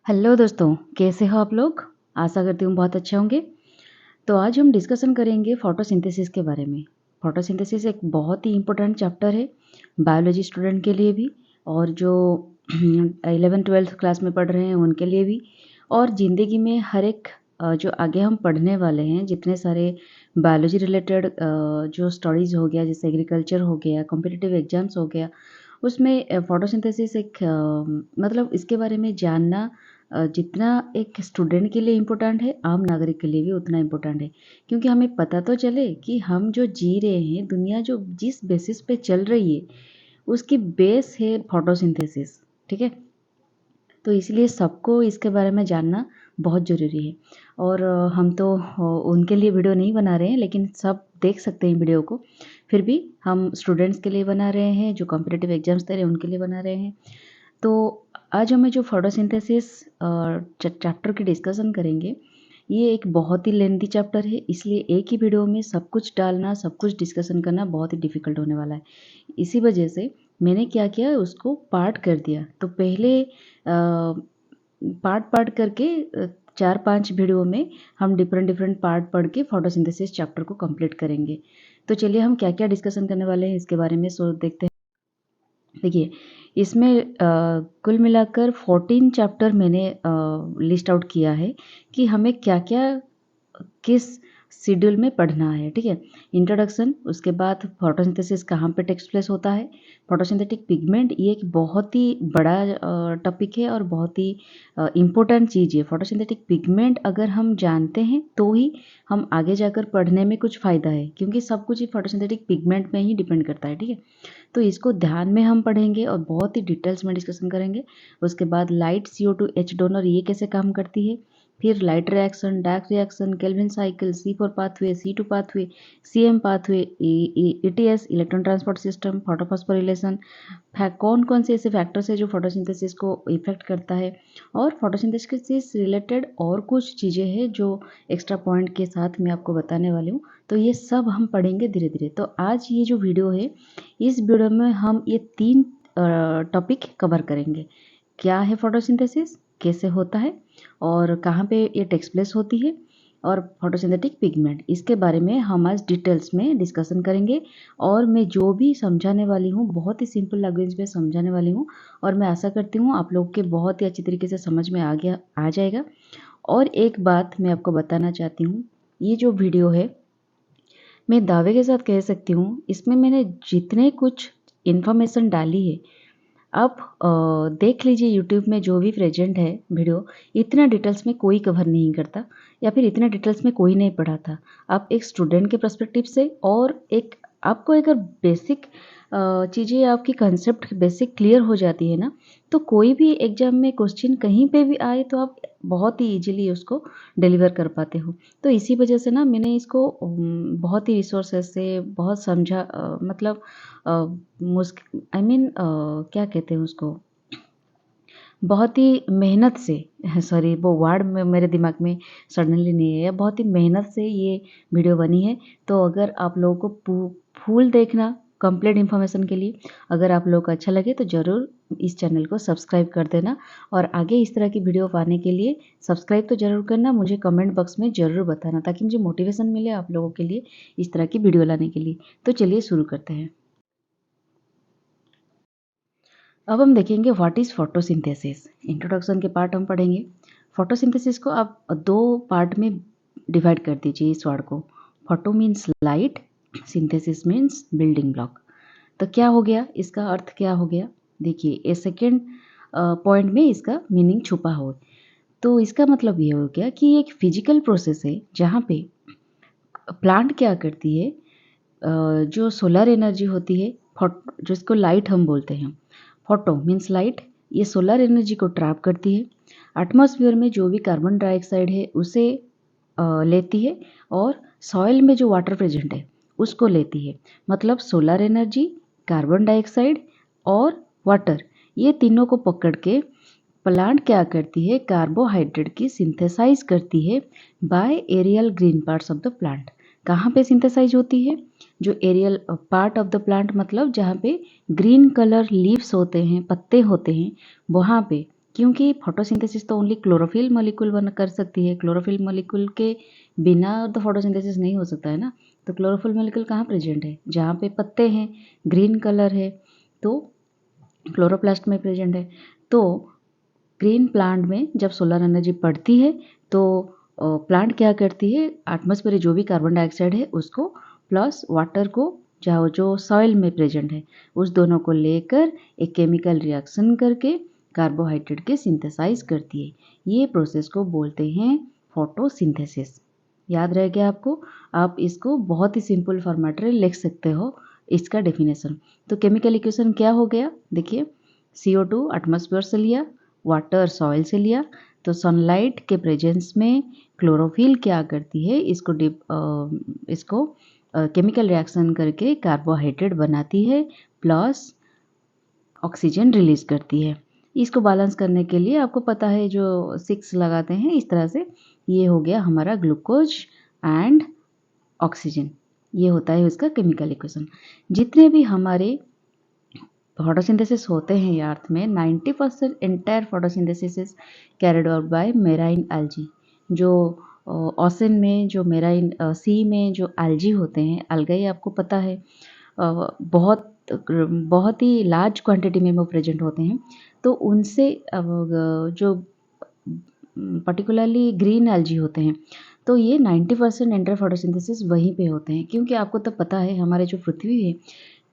Hello दोस्तों, कैसे हो आप लोग? आशा करती हूँ बहुत अच्छे होंगे। तो आज हम डिस्कशन करेंगे फोटोसिंथेसिस के बारे में। फोटोसिंथेसिस एक बहुत ही इम्पोर्टेंट चैप्टर है बायोलॉजी स्टूडेंट के लिए भी, और जो 11th-12th क्लास में पढ़ रहे हैं उनके लिए भी, और ज़िंदगी में हर एक जो आगे हम पढ़ने वाले हैं जितने सारे बायोलॉजी रिलेटेड जो स्टडीज़ हो गया, जैसे एग्रीकल्चर हो गया, कॉम्पिटिटिव एग्जाम्स हो गया, उसमें फोटोसिंथेसिस एक मतलब इसके बारे में जानना जितना एक स्टूडेंट के लिए इम्पोर्टेंट है, आम नागरिक के लिए भी उतना इम्पोर्टेंट है। क्योंकि हमें पता तो चले कि हम जो जी रहे हैं, दुनिया जो जिस बेसिस पे चल रही है, उसकी बेस है फोटोसिंथेसिस। ठीक है? तो इसलिए सबको इसके बारे में जानना बहुत ज़रूरी है। और हम तो उनके लिए वीडियो नहीं बना रहे हैं, लेकिन सब देख सकते हैं वीडियो को। फिर भी हम स्टूडेंट्स के लिए बना रहे हैं, जो कॉम्पिटिटिव एग्जाम्स दे रहे हैं उनके लिए बना रहे हैं। तो आज हमें जो फोटोसिंथेसिस चैप्टर की डिस्कशन करेंगे, ये एक बहुत ही लेंथी चैप्टर है, इसलिए एक ही वीडियो में सब कुछ डालना, सब कुछ डिस्कशन करना बहुत ही डिफ़िकल्ट होने वाला है। इसी वजह से मैंने क्या किया, उसको पार्ट कर दिया। तो पहले पार्ट करके 4-5 वीडियो में हम डिफरेंट पार्ट पढ़ के फोटोसिंथेसिस चैप्टर को कंप्लीट करेंगे। तो चलिए हम क्या-क्या डिस्कशन करने वाले हैं इसके बारे में देखते हैं। देखिए, इसमें कुल मिलाकर 14 चैप्टर मैंने लिस्ट आउट किया है कि हमें क्या-क्या किस शेड्यूल में पढ़ना है। ठीक है? इंट्रोडक्शन, उसके बाद फोटोसिंथेसिस कहाँ पे टेक्स प्लेस होता है, फोटोसिंथेटिक पिगमेंट, ये एक बहुत ही बड़ा टॉपिक है और बहुत ही इम्पोर्टेंट चीज़ है। फोटोसिंथेटिक पिगमेंट अगर हम जानते हैं तो ही हम आगे जाकर पढ़ने में कुछ फ़ायदा है, क्योंकि सब कुछ ही फोटोसिंथेटिक पिगमेंट में ही डिपेंड करता है। ठीक है? तो इसको ध्यान में हम पढ़ेंगे और बहुत ही डिटेल्स में डिस्कशन करेंगे। उसके बाद लाइट, CO2, H डोनर, ये कैसे काम करती है, फिर light reaction, dark reaction, Calvin cycle, C4 pathway, C2 pathway, CM pathway, ETS, electron transport system, photophosphorylation, कौन कौन से ऐसे फैक्टर्स है जो फोटोसिंथेसिस को इफेक्ट करता है, और फोटोसिंथेसिस रिलेटेड और कुछ चीज़ें हैं जो एक्स्ट्रा पॉइंट के साथ मैं आपको बताने वाली हूँ। तो ये सब हम पढ़ेंगे धीरे धीरे। तो आज ये जो वीडियो है, इस वीडियो में हम ये 3 टॉपिक कवर करेंगे। क्या है फोटोसिंथेसिस, कैसे होता है, और कहाँ पे ये टेक्स प्लेस होती है, और फोटोसिंथेटिक पिगमेंट, इसके बारे में हम आज डिटेल्स में डिस्कशन करेंगे। और मैं जो भी समझाने वाली हूँ बहुत ही सिंपल लैंग्वेज में समझाने वाली हूँ, और मैं आशा करती हूँ आप लोग के बहुत ही अच्छी तरीके से समझ में आ जाएगा। और एक बात मैं आपको बताना चाहती हूँ, ये जो वीडियो है, मैं दावे के साथ कह सकती हूँ, इसमें मैंने जितने कुछ इन्फॉर्मेशन डाली है, आप देख लीजिए यूट्यूब में जो भी प्रेजेंट है वीडियो, इतना डिटेल्स में कोई कवर नहीं करता, या फिर इतना डिटेल्स में कोई नहीं पढ़ाता। आप एक स्टूडेंट के पर्सपेक्टिव से, और एक आपको अगर बेसिक चीज़ें, आपकी कंसेप्ट बेसिक क्लियर हो जाती है ना, तो कोई भी एग्जाम में क्वेश्चन कहीं पे भी आए तो आप बहुत ही इजीली उसको डिलीवर कर पाते हो। तो इसी वजह से ना मैंने इसको बहुत ही रिसोर्सेस से बहुत समझा, मतलब आई मीन क्या कहते हैं उसको, बहुत ही मेहनत से सॉरी, वो वर्ड में मेरे दिमाग में सडनली नहीं है, बहुत ही मेहनत से ये वीडियो बनी है। तो अगर आप लोगों को फुल देखना कंप्लीट इन्फॉर्मेशन के लिए, अगर आप लोगों को अच्छा लगे तो ज़रूर इस चैनल को सब्सक्राइब कर देना, और आगे इस तरह की वीडियो पाने के लिए सब्सक्राइब तो ज़रूर करना, मुझे कमेंट बॉक्स में ज़रूर बताना, ताकि मुझे मोटिवेशन मिले आप लोगों के लिए इस तरह की वीडियो लाने के लिए। तो चलिए शुरू करते हैं। अब हम देखेंगे व्हाट इज़ फोटोसिंथेसिस। इंट्रोडक्शन के पार्ट हम पढ़ेंगे। फोटोसिंथेसिस को आप दो पार्ट में डिवाइड कर दीजिए इस वर्ड को। Photo means light, synthesis means building block. तो क्या हो गया, इसका अर्थ क्या हो गया, देखिए ए सेकेंड पॉइंट में इसका मीनिंग छुपा हो। तो इसका मतलब ये हो गया कि एक फिजिकल प्रोसेस है जहाँ पे प्लांट क्या करती है, जो सोलर एनर्जी होती है, जिसको लाइट हम बोलते हैं, फोटो मीन्स लाइट, ये सोलर एनर्जी को ट्रैप करती है। एटमॉस्फेयर में जो भी कार्बन डाइऑक्साइड है उसे लेती है, और सॉइल में जो वाटर प्रेजेंट है उसको लेती है। मतलब सोलर एनर्जी, कार्बन डाइऑक्साइड और वाटर, ये तीनों को पकड़ के प्लांट क्या करती है, कार्बोहाइड्रेट की सिंथेसाइज करती है by aerial green parts of the plant. कहाँ पे सिंथेसाइज होती है, जो aerial part of the plant, मतलब जहाँ पे ग्रीन कलर लीव्स होते हैं, पत्ते होते हैं, वहाँ पे क्योंकि फोटोसिंथेसिस तो ओनली क्लोरोफिल मॉलिक्यूल बना कर सकती है, क्लोरोफिल मॉलिक्यूल के बिना तो फोटोसिंथेसिस नहीं हो सकता है ना। तो क्लोरोफिल मॉलिक्यूल कहाँ प्रेजेंट है, जहाँ पे पत्ते हैं, ग्रीन कलर है, तो क्लोरोप्लास्ट में प्रेजेंट है। तो ग्रीन प्लांट में जब सोलर एनर्जी पड़ती है तो प्लांट क्या करती है, एटमॉस्फेयर जो भी कार्बन डाइऑक्साइड है उसको प्लस वाटर को जो सॉइल में प्रेजेंट है उस दोनों को लेकर एक केमिकल रिएक्शन करके कार्बोहाइड्रेट के सिंथेसाइज करती है। ये प्रोसेस को बोलते हैं फोटोसिंथेसिस। याद रह गया आपको? आप इसको बहुत ही सिंपल फॉर्मेट में लिख सकते हो इसका डेफिनेशन। तो केमिकल इक्वेशन क्या हो गया, देखिए CO2 एटमॉस्फेयर से लिया, वाटर सॉइल से लिया, तो सनलाइट के प्रेजेंस में क्लोरोफिल क्या करती है, इसको केमिकल रिएक्शन करके कार्बोहाइड्रेट बनाती है प्लस ऑक्सीजन रिलीज करती है। इसको बैलेंस करने के लिए आपको पता है जो 6 लगाते हैं इस तरह से, ये हो गया हमारा ग्लूकोज एंड ऑक्सीजन, ये होता है उसका केमिकल इक्वेशन। जितने भी हमारे फोटोसिंथेसिस होते हैं अर्थ में 90% entire photosynthesis is carried out by marine algae. जो ओशन में जो मेराइन सी में जो एल्गी होते हैं, अलगाई आपको पता है बहुत बहुत ही लार्ज क्वांटिटी में वो प्रेजेंट होते हैं। तो उनसे जो पर्टिकुलरली ग्रीन एल्गी होते हैं, तो ये 90% एंटर फोटोसिंथेसिस वहीं पे होते हैं। क्योंकि आपको तो पता है हमारे जो पृथ्वी है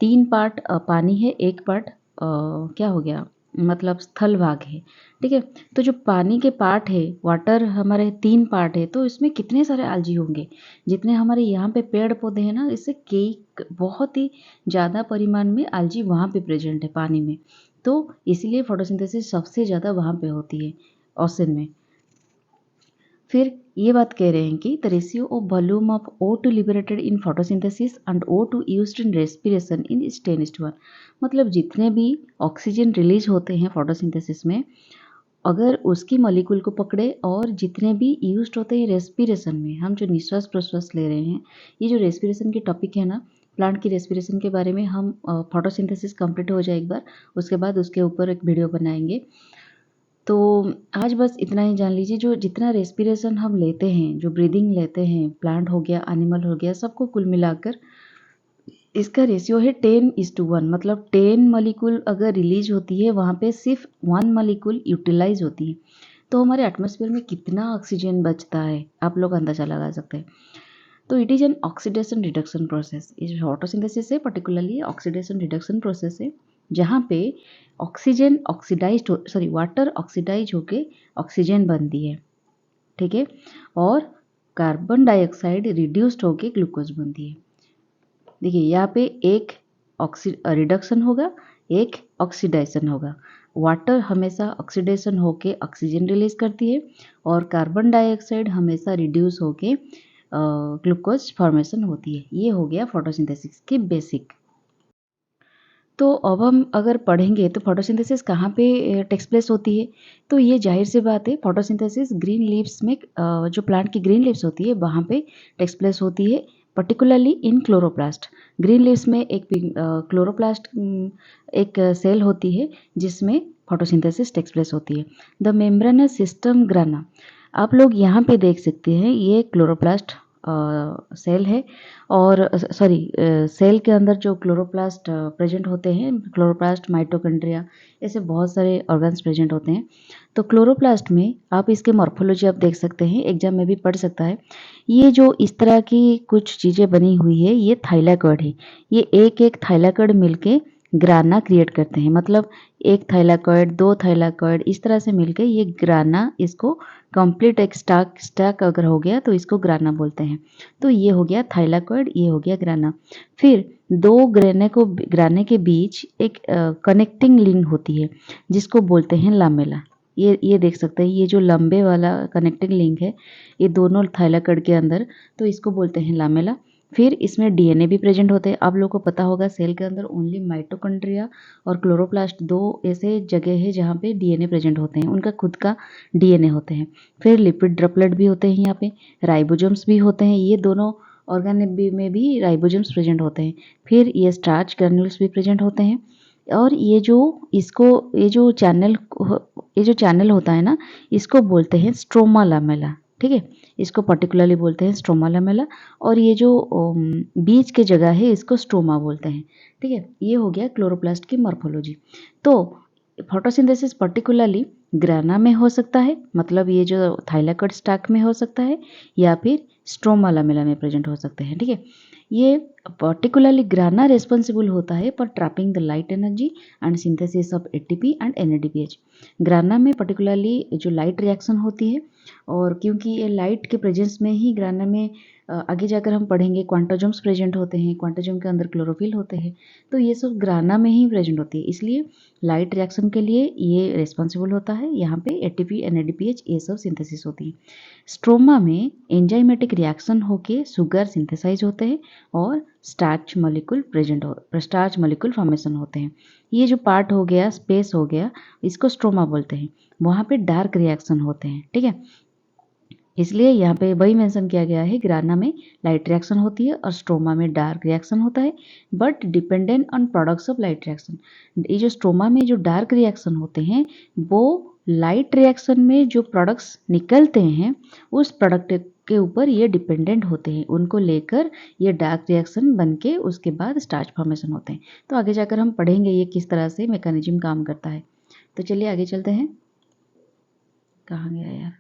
3 पार्ट पानी है, 1 पार्ट क्या हो गया मतलब स्थल भाग है, ठीक है। तो जो पानी के पार्ट है, वाटर हमारे 3 पार्ट है, तो इसमें कितने सारे एल्गी होंगे, जितने हमारे यहाँ पे पेड़ पौधे हैं ना, इससे कई बहुत ही ज़्यादा परिमाण में एल्गी वहाँ पे प्रेजेंट है पानी में। तो इसीलिए फोटोसिंथेसिस सबसे ज़्यादा वहाँ पे होती है ओशन में। फिर ये बात कह रहे हैं कि the ratio of volume of O2 liberated in photosynthesis and O2 used in respiration in is 10:1। मतलब जितने भी ऑक्सीजन रिलीज होते हैं फोटोसिंथेसिस में, अगर उसकी मॉलिक्यूल को पकड़े और जितने भी यूज्ड होते हैं रेस्पिरेशन में, हम जो निश्वास प्रश्वास ले रहे हैं, ये जो रेस्पिरेशन की टॉपिक है ना, प्लांट की रेस्पिरेशन के बारे में हम फोटोसिंथेसिस कंप्लीट हो जाए एक बार, उसके बाद उसके ऊपर एक वीडियो बनाएंगे। तो आज बस इतना ही जान लीजिए, जो जितना रेस्पिरेशन हम लेते हैं, जो ब्रीदिंग लेते हैं, प्लांट हो गया, एनिमल हो गया, सबको कुल मिलाकर इसका रेशियो है 10:1। मतलब 10 मॉलिक्यूल अगर रिलीज होती है, वहाँ पे सिर्फ 1 मॉलिक्यूल यूटिलाइज होती है। तो हमारे एटमॉस्फेयर में कितना ऑक्सीजन बचता है आप लोग अंदाजा लगा सकते हैं। तो it is an oxidation reduction process. इस फोटोसिंथेसिस से पर्टिकुलरली ऑक्सीडेशन रिडक्शन प्रोसेस है, जहाँ पे ऑक्सीजन ऑक्सीडाइज वाटर ऑक्सीडाइज होके ऑक्सीजन बनती है, ठीक है, और कार्बन डाइऑक्साइड रिड्यूस्ड होके ग्लूकोज बनती है। देखिए यहाँ पे एक रिडक्शन होगा, एक ऑक्सीडाइजेशन होगा। वाटर हमेशा ऑक्सीडेशन होके ऑक्सीजन रिलीज करती है और कार्बन डाइऑक्साइड हमेशा रिड्यूस होके ग्लूकोज फॉर्मेशन होती है। ये हो गया फोटोसिंथेसिस की बेसिक। तो अब हम अगर पढ़ेंगे तो फोटोसिंथेसिस कहाँ पे टेक्स प्लेस होती है, तो ये जाहिर सी बात है फोटोसिंथेसिस ग्रीन लीव्स में, जो प्लांट की ग्रीन लीव्स होती है वहाँ पे टेक्स प्लेस होती है, particularly in chloroplast. Green leaves में एक क्लोरोप्लास्ट एक सेल होती है जिसमें फोटोसिंथेसिस टेक्स प्लेस होती है। द मेम्ब्रेनस सिस्टम ग्राना, आप लोग यहाँ पे देख सकते हैं, ये क्लोरोप्लास्ट सेल है, और सेल के अंदर जो क्लोरोप्लास्ट प्रेजेंट होते हैं, क्लोरोप्लास्ट, माइटोकॉन्ड्रिया, ऐसे बहुत सारे ऑर्गन्स प्रेजेंट होते हैं। तो क्लोरोप्लास्ट में आप इसके मॉर्फोलॉजी आप देख सकते हैं, एग्जाम में भी पढ़ सकता है। ये जो इस तरह की कुछ चीज़ें बनी हुई है, ये थाइलाकॉइड है। ये एक एक थाइलाकॉइड मिलके ग्राना क्रिएट करते हैं। मतलब एक थाइलाकॉइड, 2 थाइलाकॉइड, इस तरह से मिलके ये ग्राना, इसको कंप्लीट एक स्टैक अगर हो गया तो इसको ग्राना बोलते हैं। तो ये हो गया थाइलाकॉइड, ये हो गया ग्राना। फिर 2 ग्राने के बीच एक कनेक्टिंग लिंक होती है जिसको बोलते हैं लामेला। ये देख सकते हैं, ये जो लंबे वाला कनेक्टिंग लिंक है, ये दोनों थाइलाकॉइड के अंदर, तो इसको बोलते हैं लामेला। फिर इसमें डीएनए भी प्रेजेंट होते हैं। आप लोगों को पता होगा सेल के अंदर ओनली माइटोकॉन्ड्रिया और क्लोरोप्लास्ट 2 ऐसे जगह है जहाँ पे डीएनए प्रेजेंट होते हैं, उनका खुद का डीएनए होते हैं। फिर लिपिड ड्रॉपलेट भी होते हैं, यहाँ पे राइबोसोम्स भी होते हैं, ये दोनों ऑर्गन में भी राइबोसोम्स प्रेजेंट होते हैं। फिर ये स्टार्च ग्रैन्यूल्स भी प्रेजेंट होते हैं। और ये जो चैनल होता है ना, इसको बोलते हैं स्ट्रोमा लामेला। ठीक है, इसको पर्टिकुलरली बोलते हैं स्ट्रोमा लामेला। और ये जो बीच के जगह है इसको स्ट्रोमा बोलते हैं। ठीक है, ये हो गया क्लोरोप्लास्ट की मॉर्फोलॉजी। तो फोटोसिंथेसिस पर्टिकुलरली ग्राना में हो सकता है, मतलब ये जो थाइलाकोइड स्टैक में हो सकता है, या फिर स्ट्रोमा लामेला में प्रेजेंट हो सकते हैं। ठीक है, ये पर्टिकुलरली ग्राना रेस्पॉन्सिबल होता है for trapping the light energy and synthesis of ATP and NADPH. ग्राना में पर्टिकुलरली जो लाइट रिएक्शन होती है, और क्योंकि ये लाइट के प्रेजेंस में ही ग्राना में आगे जाकर हम पढ़ेंगे क्वांटोजम्स प्रेजेंट होते हैं, क्वांटोजम के अंदर क्लोरोफिल होते हैं, तो ये सब ग्राना में ही प्रेजेंट होती है। इसलिए लाइट रिएक्शन के लिए ये रिस्पॉन्सिबल होता है। यहाँ पे एटीपी एनएडीपीएच ये सब सिंथेसिस होती है। स्ट्रोमा में एंजाइमेटिक रिएक्शन होके शुगर सिंथेसाइज होते हैं और स्टार्च मॉलिक्यूल फॉर्मेशन होते हैं। ये जो पार्ट हो गया, स्पेस हो गया, इसको स्ट्रोमा बोलते हैं। वहाँ पे डार्क रिएक्शन होते हैं। ठीक है, इसलिए यहाँ पे वही मेंशन किया गया है, ग्राना में लाइट रिएक्शन होती है और स्ट्रोमा में डार्क रिएक्शन होता है, but dependent on products of light reaction. ये जो स्ट्रोमा में जो डार्क रिएक्शन होते हैं, वो लाइट रिएक्शन में जो प्रोडक्ट्स निकलते हैं उस प्रोडक्ट के ऊपर ये डिपेंडेंट होते हैं, उनको लेकर ये डार्क रिएक्शन बन के उसके बाद स्टार्च फॉर्मेशन होते हैं। तो आगे जाकर हम पढ़ेंगे ये किस तरह से मैकेनिज्म काम करता है। तो चलिए आगे चलते हैं। कहाँ गया यार।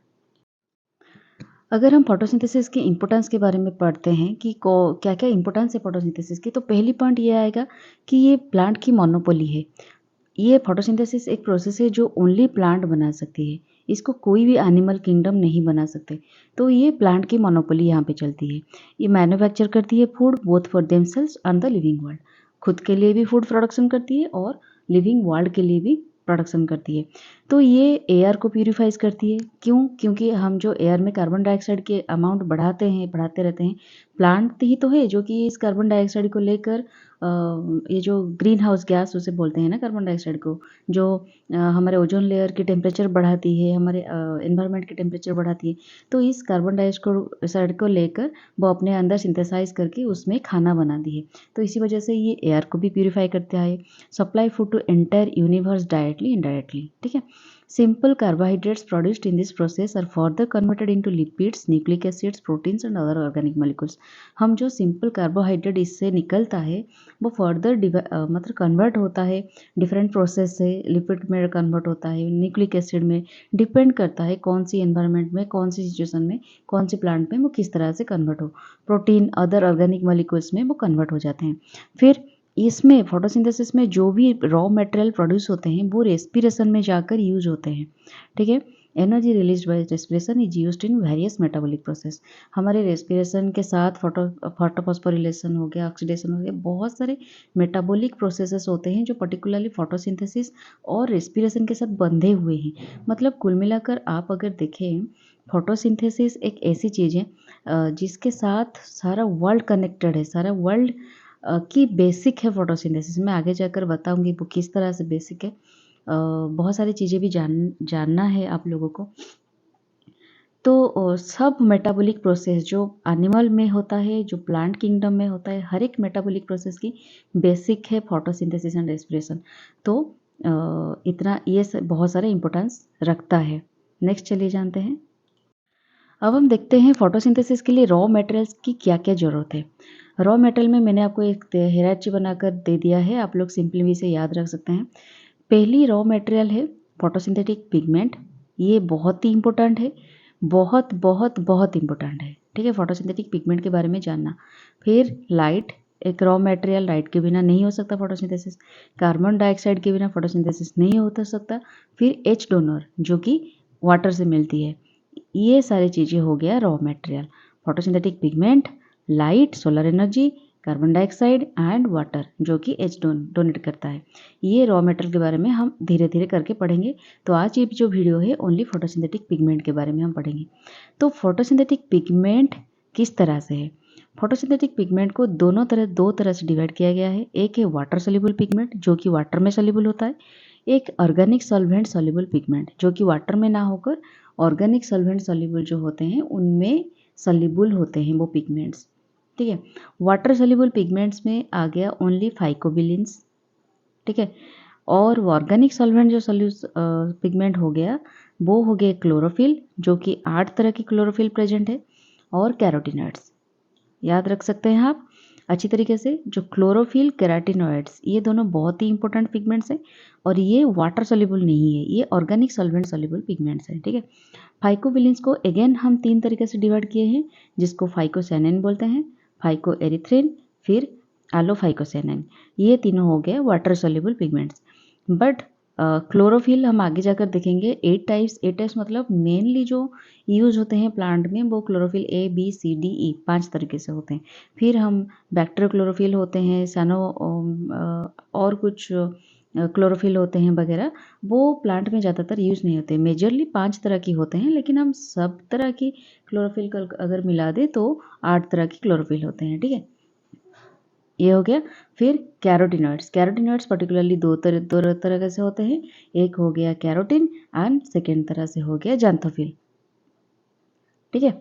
अगर हम फोटोसिंथेसिस की इंपॉर्टेंस के बारे में पढ़ते हैं कि क्या क्या इंपॉर्टेंस है फोटोसिंथेसिस की, तो पहली पॉइंट ये आएगा कि ये प्लांट की मोनोपोली है। ये फोटोसिंथेसिस एक प्रोसेस है जो ओनली प्लांट बना सकती है, इसको कोई भी एनिमल किंगडम नहीं बना सकते। तो ये प्लांट की मोनोपोली यहाँ पे चलती है। ये मैन्युफैक्चर करती है food both for themselves and the living world. खुद के लिए भी फूड प्रोडक्शन करती है और लिविंग वर्ल्ड के लिए भी प्रोडक्शन करती है। तो ये एयर को प्यूरिफाइज करती है। क्यों? क्योंकि हम जो एयर में कार्बन डाइऑक्साइड के अमाउंट बढ़ाते रहते हैं, प्लांट ही तो है जो कि इस कार्बन डाइऑक्साइड को लेकर ये जो ग्रीन हाउस गैस उसे बोलते हैं ना कार्बन डाइऑक्साइड को, जो हमारे ओजोन लेयर की टेम्परेचर बढ़ाती है, हमारे एनवायरनमेंट की टेम्परेचर बढ़ाती है। तो इस कार्बन डाइऑक्साइड को लेकर वो अपने अंदर सिंथेसाइज करके उसमें खाना बनाती है। तो इसी वजह से ये एयर को भी प्यूरिफाई करता है। Supply food to entire universe directly indirectly. ठीक है, simple carbohydrates produced in this process are further converted into lipids, nucleic acids, proteins and other organic molecules. हम जो सिंपल कार्बोहाइड्रेट इससे निकलता है वो फर्दर मतलब कन्वर्ट होता है डिफरेंट प्रोसेस से, लिपिड में कन्वर्ट होता है, न्यूक्लिक एसिड में। डिपेंड करता है कौन सी एनवायरनमेंट में, कौन सी सिचुएशन में, कौन सी प्लांट में वो किस तरह से कन्वर्ट हो। प्रोटीन अदर ऑर्गेनिक मॉलिक्यूल्स में वो कन्वर्ट हो जाते हैं। फिर इसमें फोटोसिंथेसिस में जो भी रॉ मटेरियल प्रोड्यूस होते हैं वो रेस्पिरेशन में जाकर यूज होते हैं। ठीक है, energy release by respiration is used in various metabolic process. हमारे रेस्पिरेशन के साथ फोटोफॉस्फोरिलेशन हो गया, ऑक्सीडेशन हो गया, बहुत सारे मेटाबॉलिक प्रोसेसेस होते हैं जो पर्टिकुलरली फोटोसिंथेसिस और रेस्पिरेशन के साथ बंधे हुए हैं। मतलब कुल मिलाकर आप अगर देखें, फोटोसिंथेसिस एक ऐसी चीज़ है जिसके साथ सारा वर्ल्ड कनेक्टेड है, सारा वर्ल्ड की बेसिक है फोटोसिंथेसिस। मैं आगे जाकर बताऊंगी वो किस तरह से बेसिक है। बहुत सारी चीज़ें भी जानना है आप लोगों को। तो सब मेटाबॉलिक प्रोसेस जो एनिमल में होता है, जो प्लांट किंगडम में होता है, हर एक मेटाबॉलिक प्रोसेस की बेसिक है फोटोसिंथेसिस एंड रेस्पिरेशन। तो इतना ये बहुत सारे इंपॉर्टेंस रखता है। नेक्स्ट चलिए जानते हैं। अब हम देखते हैं फोटोसिंथेसिस के लिए रॉ मटेरियल्स की क्या क्या ज़रूरत है। रॉ मटेरियल में मैंने आपको एक हायरार्ची बनाकर दे दिया है, आप लोग सिंपली भी इसे याद रख सकते हैं। पहली रॉ मटेरियल है फोटोसिंथेटिक पिगमेंट। ये बहुत ही इंपॉर्टेंट है, बहुत बहुत बहुत इंपॉर्टेंट है। ठीक है, फोटोसिंथेटिक पिगमेंट के बारे में जानना। फिर लाइट, एक रॉ मटेरियल, लाइट के बिना नहीं हो सकता फोटोसिंथेसिस। कार्बन डाइऑक्साइड के बिना फोटोसिंथेसिस नहीं हो सकता। फिर एच डोनर जो कि वाटर से मिलती है। ये सारी चीज़ें हो गया raw material. Photosynthetic pigment, light, solar energy, carbon dioxide and water जो कि एच डोनेट करता है। ये रॉ मटेरियल के बारे में हम धीरे धीरे करके पढ़ेंगे। तो आज ये जो वीडियो है ओनली फोटोसिंथेटिक पिगमेंट के बारे में हम पढ़ेंगे। तो फोटोसिंथेटिक पिगमेंट किस तरह से है? फोटोसिंथेटिक पिगमेंट को दो तरह से डिवाइड किया गया है। एक है वाटर सोल्यूबल पिगमेंट जो कि वाटर में सोल्यूबल होता है। एक ऑर्गेनिक सॉल्वेंट सोल्यूबल पिगमेंट जो कि वाटर में ना होकर ऑर्गेनिक सॉल्वेंट सोल्यूबल जो होते हैं उनमें सोल्यूबल होते हैं वो पिगमेंट्स। ठीक है, वाटर सोल्यूबल पिगमेंट्स में आ गया ओनली फाइकोबिलिन्स, ठीक है। और ऑर्गेनिक सॉल्वेंट जो पिगमेंट हो गया वो हो गए क्लोरोफिल, जो कि 8 तरह की क्लोरोफिल प्रेजेंट है, और कैरोटीनॉइड्स। याद रख सकते हैं आप अच्छी तरीके से, जो क्लोरोफिल कैरोटीनॉइड्स ये दोनों बहुत ही इंपॉर्टेंट पिगमेंट्स हैं, और ये वाटर सोल्यूबल नहीं है, ये ऑर्गेनिक सॉल्वेंट सोल्यूबल पिगमेंट्स हैं। ठीक है। फाइकोबिलिन्स को अगेन हम 3 तरीके से डिवाइड किए हैं, जिसको फाइकोसैनिन बोलते हैं, फाइकोएरिथ्रिन, फिर एलोफाइकोसैनिन। ये तीनों हो गए water soluble pigments. But chlorophyll हम आगे जाकर देखेंगे 8 टाइप्स मतलब मेनली जो यूज होते हैं प्लांट में वो chlorophyll A B C D E 5 तरीके से होते हैं। फिर हम बैक्टीरियो क्लोरोफिल होते हैं, सैनो और कुछ क्लोरोफिल होते हैं वगैरह, वो प्लांट में ज़्यादातर यूज़ नहीं होते। मेजरली 5 तरह की होते हैं, लेकिन हम सब तरह की क्लोरोफिल को अगर मिला दें तो 8 तरह की क्लोरोफिल होते हैं। ठीक है, ये हो गया। फिर कैरोटीनॉइड्स पर्टिकुलरली दो तरह से होते हैं। एक हो गया कैरोटीन एंड सेकेंड तरह से हो गया जैंथोफिल। ठीक है।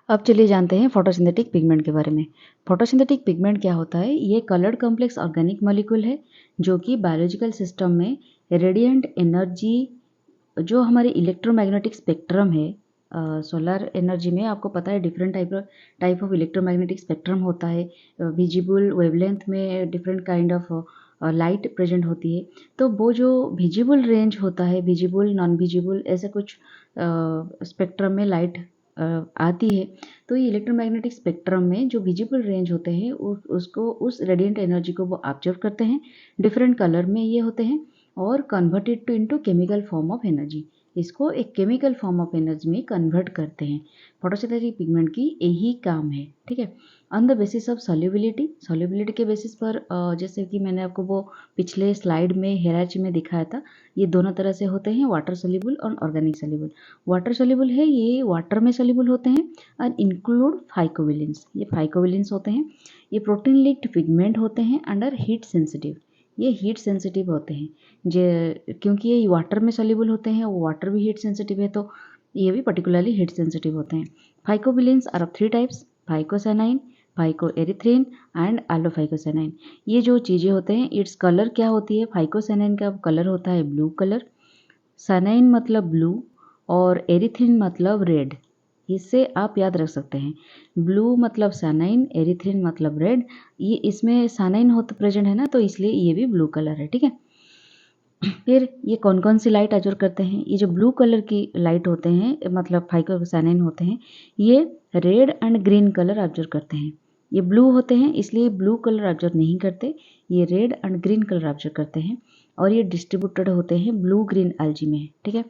अब चलिए जानते हैं फोटोसिंथेटिक पिगमेंट के बारे में। फोटोसिंथेटिक पिगमेंट क्या होता है? ये कलर्ड कॉम्प्लेक्स ऑर्गेनिक मॉलिक्यूल है जो कि बायोलॉजिकल सिस्टम में रेडिएंट एनर्जी, जो हमारे इलेक्ट्रोमैग्नेटिक स्पेक्ट्रम है, सोलर एनर्जी में आपको पता है different type of electromagnetic spectrum होता है। विजिबल वेवलेंथ में different kind of light present होती है। तो वो जो विजिबल रेंज होता है, विजिबल नॉन विजिबल ऐसे कुछ स्पेक्ट्रम में लाइट आती है। तो ये इलेक्ट्रोमैग्नेटिक स्पेक्ट्रम में जो विजिबल रेंज होते हैं उसको, उस रेडिएंट एनर्जी को वो ऑब्जर्व करते हैं। डिफरेंट कलर में ये होते हैं और converted to into chemical form of energy, इसको एक केमिकल फॉर्म ऑफ एनर्जी में कन्वर्ट करते हैं। फोटोसिंथेटिक पिगमेंट की यही काम है। ठीक है। On the basis of solubility के बेसिस पर, जैसे कि मैंने आपको वो पिछले स्लाइड में हेराच में दिखाया था, ये दोनों तरह से होते हैं, वाटर सोल्यूबल और ऑर्गेनिक सोल्यूबल। वाटर सोल्यूबल है, ये वाटर में सोल्यूबल होते हैं और इंक्लूड फाइकोविलेंस, ये फाइकोविलेंस होते हैं। ये प्रोटीन लिंक्ड पिगमेंट होते हैं अंडर हीट सेंसिटिव, ये हीट सेंसिटिव होते हैं। क्योंकि ये वाटर में सोल्यूबल होते हैं, वो वाटर भी हीट सेंसिटिव है, तो ये भी पर्टिकुलरली हीट सेंसिटिव होते हैं। Phycobilins are of 3 types, phycocyanin, phycoerythrin and allophycocyanin. ये जो चीज़ें होते हैं, इट्स कलर क्या होती है? फाइकोसैनाइन का कलर होता है ब्लू कलर, सैनाइन मतलब ब्लू और एरिथ्रिन मतलब रेड। इससे आप याद रख सकते हैं, ब्लू मतलब सैनाइन, एरिथ्रिन मतलब रेड। ये इसमें सैनाइन होता प्रेजेंट है ना, तो इसलिए ये भी ब्लू कलर है। ठीक है। फिर ये कौन कौन सी लाइट ऑब्जर्व करते हैं? ये जो ब्लू कलर की लाइट होते हैं मतलब फाइकोसैनाइन होते हैं, ये red and green colour observe करते हैं। ये ब्लू होते हैं इसलिए ब्लू कलर ऑब्जर्व नहीं करते, ये red and green colour observe करते हैं, और ये डिस्ट्रीब्यूटेड होते हैं ब्लू ग्रीन एल्जी में। ठीक है।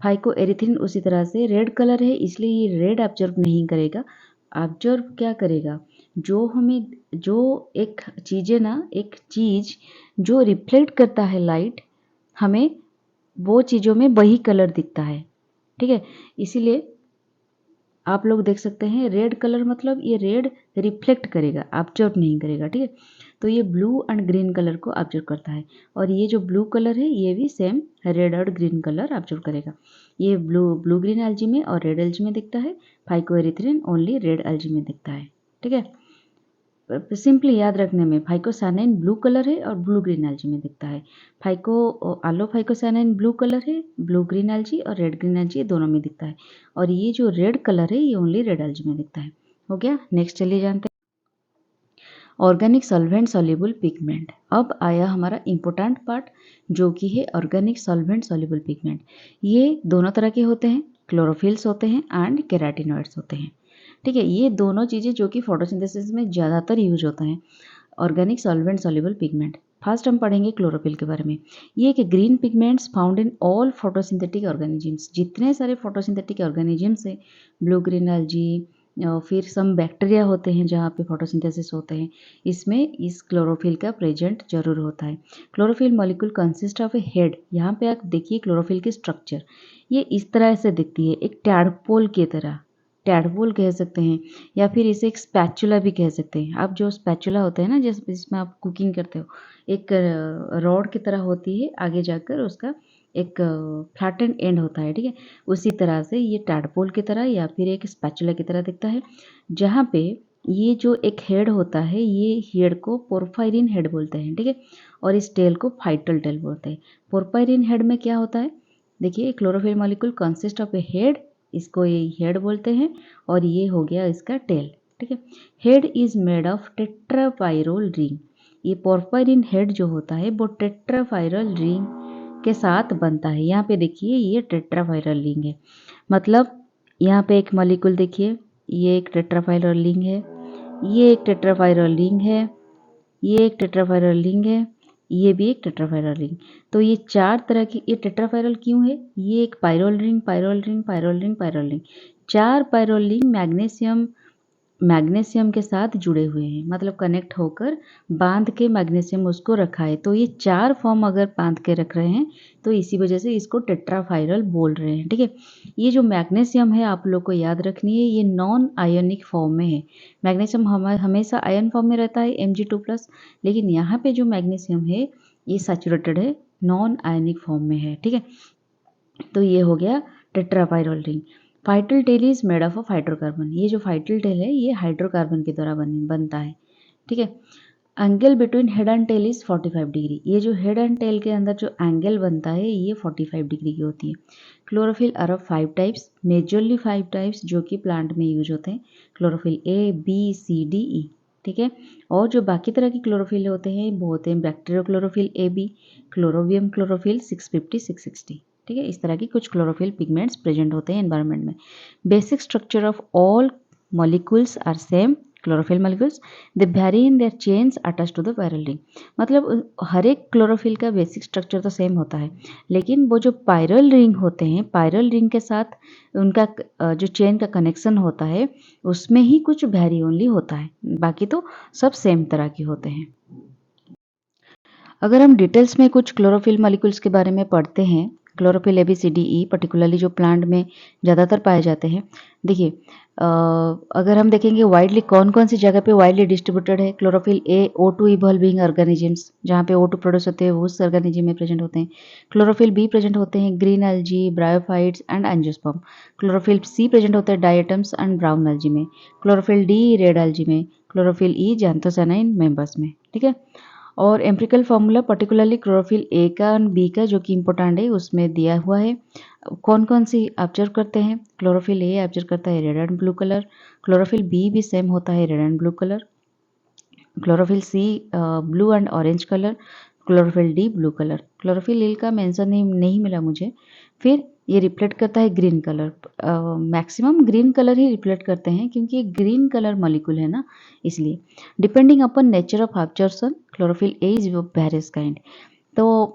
फाइकोएरिथ्रिन उसी तरह से रेड कलर है इसलिए ये रेड ऑब्जर्व नहीं करेगा। ऑब्जर्व क्या करेगा? जो हमें, जो एक चीज़ें ना, एक चीज़ जो रिफ्लेक्ट करता है लाइट, हमें वो चीज़ों में वही कलर दिखता है। ठीक है। इसीलिए आप लोग देख सकते हैं रेड कलर मतलब ये रेड रिफ्लेक्ट करेगा, ऑब्जर्व नहीं करेगा। ठीक है। तो ये ब्लू एंड ग्रीन कलर को ऑब्जर्व करता है, और ये जो ब्लू कलर है ये भी सेम रेड और ग्रीन कलर ऑब्जर्व करेगा। ये ब्लू ग्रीन एल्जी में और रेड एल्जी में दिखता है। फाइकोएरिथ्रिन ओनली रेड एल्जी में दिखता है। ठीक है। सिंपली याद रखने में, फाइकोसैनाइन ब्लू कलर है और ब्लू ग्रीन एल्जी में दिखता है। एलोफाइकोसैनाइन ब्लू कलर है, ब्लू ग्रीन एल्जी और रेड ग्रीन एल्जी दोनों में दिखता है, और ये जो रेड कलर है ये ओनली रेड एल्जी में दिखता है। हो गया। नेक्स्ट चलिए जानते हैं ऑर्गेनिक सॉल्वेंट सॉल्युबल पिगमेंट। अब आया हमारा इंपॉर्टेंट पार्ट, जो कि है ऑर्गेनिक सॉल्वेंट सॉल्युबल पिगमेंट। ये दोनों तरह के होते हैं, क्लोरोफिल्स होते हैं एंड केराटिनॉइड्स होते हैं। ठीक है। ये दोनों चीज़ें जो कि फोटोसिंथेसिस में ज़्यादातर यूज होता है, organic solvent soluble pigment. First हम पढ़ेंगे क्लोरोफिल के बारे में। ये एक green pigments found in all photosynthetic organisms, जितने सारे फोटोसिंथेटिक ऑर्गेनिजम्स है, ब्लू ग्रीन एल्जी, फिर सम बैक्टीरिया होते हैं जहाँ पे फोटोसिंथेसिस होते हैं, इसमें इस क्लोरोफिल का प्रेजेंट जरूर होता है। Chlorophyll molecule consist of A head. यहाँ पे आप देखिए क्लोरोफिल की स्ट्रक्चर, ये इस तरह से दिखती है, एक टैडपोल की तरह, टैडपोल कह सकते हैं, या फिर इसे एक स्पैचुला भी कह सकते हैं। आप जो स्पैचुला होता है ना, जिसमें आप कुकिंग करते हो, एक रॉड की तरह होती है, आगे जाकर उसका एक फ्लैटेंड एंड होता है। ठीक है। उसी तरह से ये टैडपोल की तरह या फिर एक स्पैचुला की तरह दिखता है, जहाँ पे ये जो एक हेड होता है, ये हेड को पोर्फायरिन हेड बोलते हैं, ठीक है, और इस टेल को फाइटल टेल बोलते हैं। पोर्फायरिन हेड में क्या होता है, देखिए chlorophyll molecule consist of A head, इसको ये हेड बोलते हैं, और ये हो गया इसका टेल, ठीक है। Head is made of tetrapyrrole ring. ये पोर्फायरिन हेड जो होता है वो टेट्रापाइरल रिंग के साथ बनता है। यहाँ पे देखिए ये टेट्रापाइरल रिंग है, मतलब यहाँ पे एक मॉलिक्यूल देखिए, ये एक टेट्रापाइरल रिंग है, ये एक टेट्रापाइरल रिंग है, ये एक टेट्रापाइरल रिंग है, ये भी एक टेट्रापाइरल रिंग। तो ये चार तरह की, ये टेट्रापाइरल क्यों है, ये एक pyrrole ring, pyrrole ring, pyrrole ring, pyrrole ring, चार पाइरोल रिंग मैग्नीशियम के साथ जुड़े हुए हैं, मतलब कनेक्ट होकर बांध के मैग्नीशियम उसको रखा है। तो ये चार फॉर्म अगर बांध के रख रहे हैं तो इसी वजह से इसको टेट्रापाइरल बोल रहे हैं, ठीक है। ये जो मैग्नीशियम है आप लोग को याद रखनी है, ये नॉन आयोनिक फॉर्म में है। मैग्नीशियम हमेशा आयन फॉर्म में रहता है Mg2+, लेकिन यहाँ पे जो मैग्नीशियम है ये सैचुरेटेड है, नॉन आयोनिक फॉर्म में है, ठीक है। तो ये हो गया tetrapyrrole ring. Phytol tail is made of hydrocarbon. ये जो फाइटल टेल है ये हाइड्रोकार्बन के द्वारा बनता है, ठीक है। Angle between head and tail is 45 degree. ये जो हेड एंड टेल के अंदर जो एंगल बनता है ये 45 डिग्री की होती है। Chlorophyll are of 5 types, majorly 5 types जो कि प्लांट में यूज होते हैं। Chlorophyll A, B, C, D, E, ठीक है। और जो बाकी तरह की क्लोरोफिल होते हैं वो होते हैं bacteriochlorophyll A B, chlorobium chlorophyll 650, 660, ठीक है। इस तरह की कुछ क्लोरोफिल पिगमेंट्स प्रेजेंट होते हैं एनवायरनमेंट में। Basic structure of all molecules are same, chlorophyll molecules they vary in their chains attach to the pyrrole ring. मतलब हर एक क्लोरोफिल का बेसिक स्ट्रक्चर तो सेम होता है, लेकिन वो जो पायरल रिंग होते हैं, पायरल रिंग के साथ उनका जो चेन का कनेक्शन होता है उसमें ही कुछ वेरी ओनली होता है, बाकी तो सब सेम तरह के होते हैं। अगर हम डिटेल्स में कुछ क्लोरोफिल मॉलिक्यूल्स के बारे में पढ़ते हैं, chlorophyll A B C D E particularly जो प्लांट में ज़्यादातर पाए जाते हैं, देखिए अगर हम देखेंगे वाइडली कौन कौन सी जगह पे वाइडली डिस्ट्रीब्यूटेड है। Chlorophyll A O2 evolving organisms, जहाँ पे O2 प्रोड्यूस होते हैं वो उस ऑर्गेनिज्म में प्रेजेंट होते हैं। क्लोरोफिल बी प्रेजेंट होते हैं green algae, bryophytes and angiosperm. Chlorophyll C present होते हैं डायटम्स एंड ब्राउन एल्जी में। क्लोरोफिल डी रेड एल्जी में। क्लोरोफिल ई जैंथोसाइनाइन मेंबर्स में, ठीक है। और empirical formula particularly chlorophyll A का और बी का जो कि इंपॉर्टेंट है उसमें दिया हुआ है। कौन कौन सी ऑब्जर्व करते हैं, क्लोरोफिल ए ऑब्जर्व करता है red and blue colour, chlorophyll B भी सेम होता है red and blue colour, chlorophyll C blue and orange colour, chlorophyll D blue colour. Chlorophyll A का मेंशन नहीं मिला मुझे। फिर ये रिफ्लेक्ट करता है green colour, maximum green colour ही रिफ्लेक्ट करते हैं क्योंकि ये ग्रीन कलर मॉलिक्यूल है ना, इसलिए। Depending upon nature of observation chlorophyll A is various kind. तो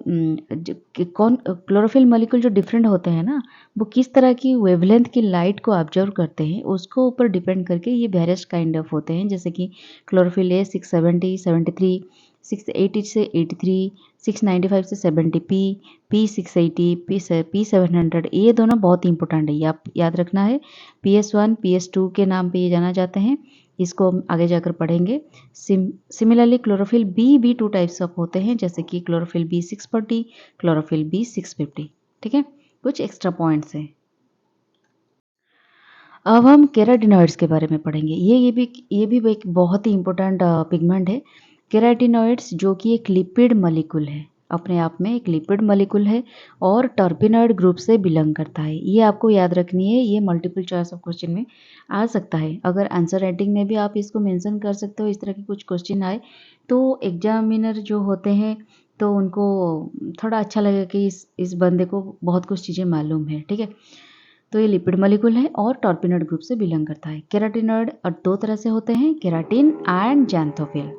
कौन क्लोरोफिल मॉलिक्यूल जो डिफरेंट होते हैं ना, वो किस तरह की वेवलेंथ की लाइट को ऑब्जर्व करते हैं उसको ऊपर डिपेंड करके ये वेरियस काइंड ऑफ होते हैं। जैसे कि क्लोरोफिल ए 670, 73, 680 से 83, 695 से 70, पी 680, पी 700, ये दोनों बहुत इंपॉर्टेंट है, आप याद रखना है। PS1, PS2 के नाम पे ये जाना जाते हैं, इसको हम आगे जाकर पढ़ेंगे। सिमिलरली क्लोरोफिल बी भी 2 टाइप्स ऑफ होते हैं, जैसे कि क्लोरोफिल बी 640, क्लोरोफिल बी 650, ठीक है। कुछ एक्स्ट्रा पॉइंट्स हैं। अब हम केराटिनॉइड्स के बारे में पढ़ेंगे। ये भी एक बहुत ही इंपॉर्टेंट पिगमेंट है। केराटिनॉइड्स जो कि एक लिपिड मॉलिक्यूल है, अपने आप में एक लिपिड मॉलिक्यूल है और टर्पिनॉइड ग्रुप से बिलोंग करता है। ये आपको याद रखनी है, ये मल्टीपल चॉइस ऑफ क्वेश्चन में आ सकता है। अगर आंसर राइटिंग में भी आप इसको मेंशन कर सकते हो, इस तरह के कुछ क्वेश्चन आए तो एग्जामिनर जो होते हैं तो उनको थोड़ा अच्छा लगेगा कि इस बंदे को बहुत कुछ चीज़ें मालूम है, ठीक है। तो ये लिपिड मॉलिक्यूल है और टॉर्पिनॉइड ग्रुप से बिलोंग करता है। केराटिनॉइड और 2 तरह से होते हैं, केराटिन एंड जैंथोफिल।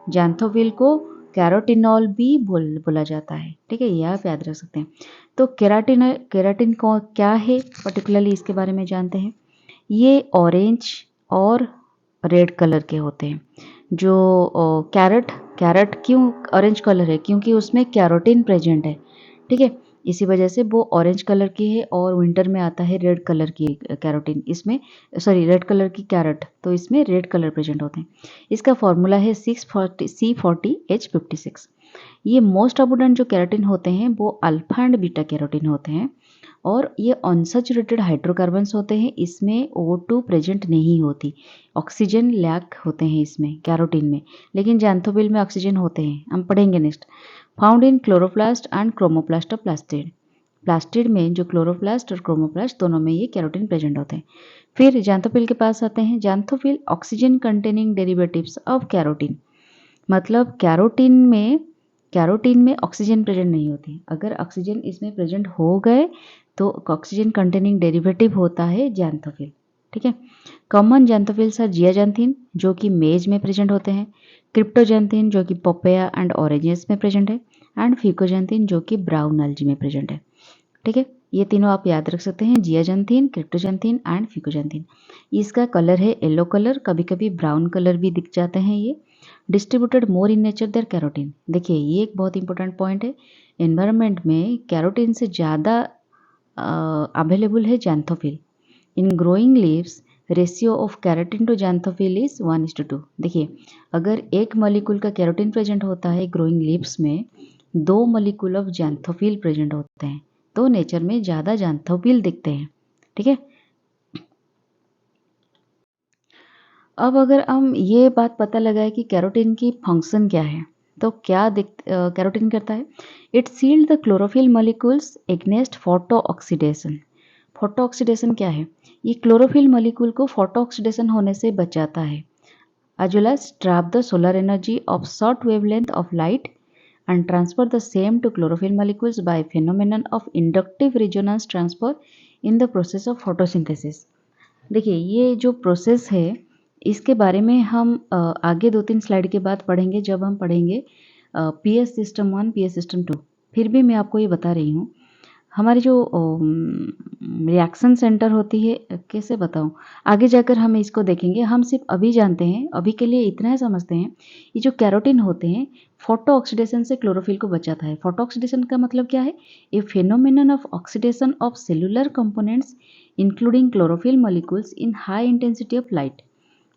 जैंथोफिल को कैरोटिनॉल भी बोला जाता है, ठीक है, ये आप याद रख सकते हैं। तो केराटिन को क्या है पर्टिकुलरली इसके बारे में जानते हैं। ये ऑरेंज और रेड कलर के होते हैं। जो कैरेट क्यों ऑरेंज कलर है, क्योंकि उसमें कैरोटीन प्रेजेंट है, ठीक है, इसी वजह से वो ऑरेंज कलर की है। और विंटर में आता है रेड कलर की कैरोटीन, इसमें रेड कलर की कैरेट, तो इसमें रेड कलर प्रेजेंट होते हैं। इसका फॉर्मूला है C40H56। ये मोस्ट अबुडेंट जो कैरोटीन होते हैं वो अल्फा एंड बीटा कैरोटीन होते हैं। और ये अनसैचुरेटेड हाइड्रोकार्बन्स होते हैं, इसमें O2 प्रेजेंट नहीं होती, ऑक्सीजन लैक होते हैं इसमें कैरोटीन में, लेकिन ज़ैंथोफिल में ऑक्सीजन होते हैं, हम पढ़ेंगे next. Found in chloroplast and chromoplast of plastid, plastid में जो क्लोरोप्लास्ट और क्रोमोप्लास्ट दोनों में ये कैरोटीन प्रेजेंट होते हैं। फिर ज़ैंथोफिल के पास आते हैं। Xanthophyll oxygen containing derivatives of carotene, मतलब कैरोटीन में ऑक्सीजन प्रेजेंट नहीं होती, अगर ऑक्सीजन इसमें प्रेजेंट हो गए तो ऑक्सीजन कंटेनिंग डेरिवेटिव होता है ज़ैंथोफिल, ठीक है। कॉमन ज़ैंथोफिल्स आर जियाजैंथिन जो कि मेज में प्रेजेंट होते हैं, क्रिप्टोजैंथिन जो कि पपाया एंड ऑरेंजेस में प्रेजेंट है, एंड फिकोजैंथिन जो कि ब्राउन अलजी में प्रेजेंट है, ठीक है। ये तीनों आप याद रख सकते हैं, जियाजैंथिन, क्रिप्टोजैंथिन एंड फिकोजैंथिन। इसका कलर है येलो कलर, कभी कभी ब्राउन कलर भी दिख जाते हैं ये। Distributed more in nature there carotene, देखिए ये एक बहुत इंपॉर्टेंट पॉइंट है, एनवायरनमेंट में कैरोटीन से ज़्यादा अवेलेबल है xanthophyll. In growing leaves ratio of carotene to xanthophyll is 1:2। देखिए अगर एक मॉलिक्यूल का कैरोटीन प्रेजेंट होता है ग्रोइंग लीव्स में, 2 मॉलिक्यूल ऑफ ज़ैंथोफिल प्रेजेंट होते हैं, तो नेचर में ज़्यादा ज़ैंथोफिल दिखते हैं, ठीक है। अब अगर हम ये बात पता लगाए कि कैरोटीन की फंक्शन क्या है, तो क्या कैरोटीन करता है, it sealed the chlorophyll molecules against photo oxidation. Photo oxidation क्या है, ये क्लोरोफिल मॉलिक्यूल को फोटो ऑक्सीडेशन होने से बचाता है, as well as trap the solar energy of short wavelength of light and transfer the same to chlorophyll molecules by phenomenon of inductive resonance transfer in the process of photosynthesis। देखिए ये जो process है इसके बारे में हम आगे 2-3 slide के बाद पढ़ेंगे, जब हम पढ़ेंगे PS सिस्टम 1, PS सिस्टम 2। फिर भी मैं आपको ये बता रही हूँ, हमारी जो रिएक्शन सेंटर होती है, कैसे बताऊँ, आगे जाकर हम इसको देखेंगे, हम सिर्फ अभी जानते हैं, अभी के लिए इतना ही समझते हैं, ये जो कैरोटीन होते हैं फोटो ऑक्सीडेशन से क्लोरोफिल को बचाता है। फोटो ऑक्सीडेशन का मतलब क्या है, a phenomenon of oxidation of cellular components including chlorophyll molecules in high intensity of light.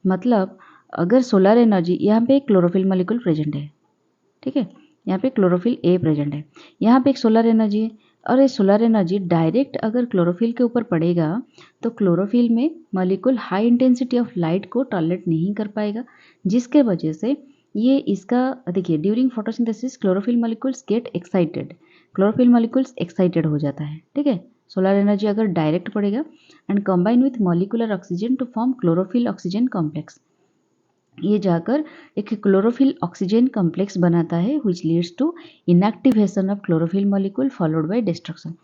मतलब अगर सोलर एनर्जी, यहाँ पे क्लोरोफिल मॉलिक्यूल प्रेजेंट है, ठीक है, यहाँ पे क्लोरोफिल ए प्रेजेंट है, यहाँ पे एक सोलर एनर्जी है, और ये सोलर एनर्जी डायरेक्ट अगर क्लोरोफिल के ऊपर पड़ेगा तो क्लोरोफिल में molecule high intensity of light को टॉलरेट नहीं कर पाएगा, जिसके वजह से ये इसका, देखिए during photosynthesis chlorophyll molecules get excited, chlorophyll molecules excited हो जाता है, ठीक है। सोलर एनर्जी अगर डायरेक्ट पड़ेगा and combine with molecular oxygen to form chlorophyll oxygen complex, ये जाकर एक क्लोरोफिल ऑक्सीजन कॉम्प्लेक्स बनाता है which leads to inactivation of chlorophyll molecule followed by destruction.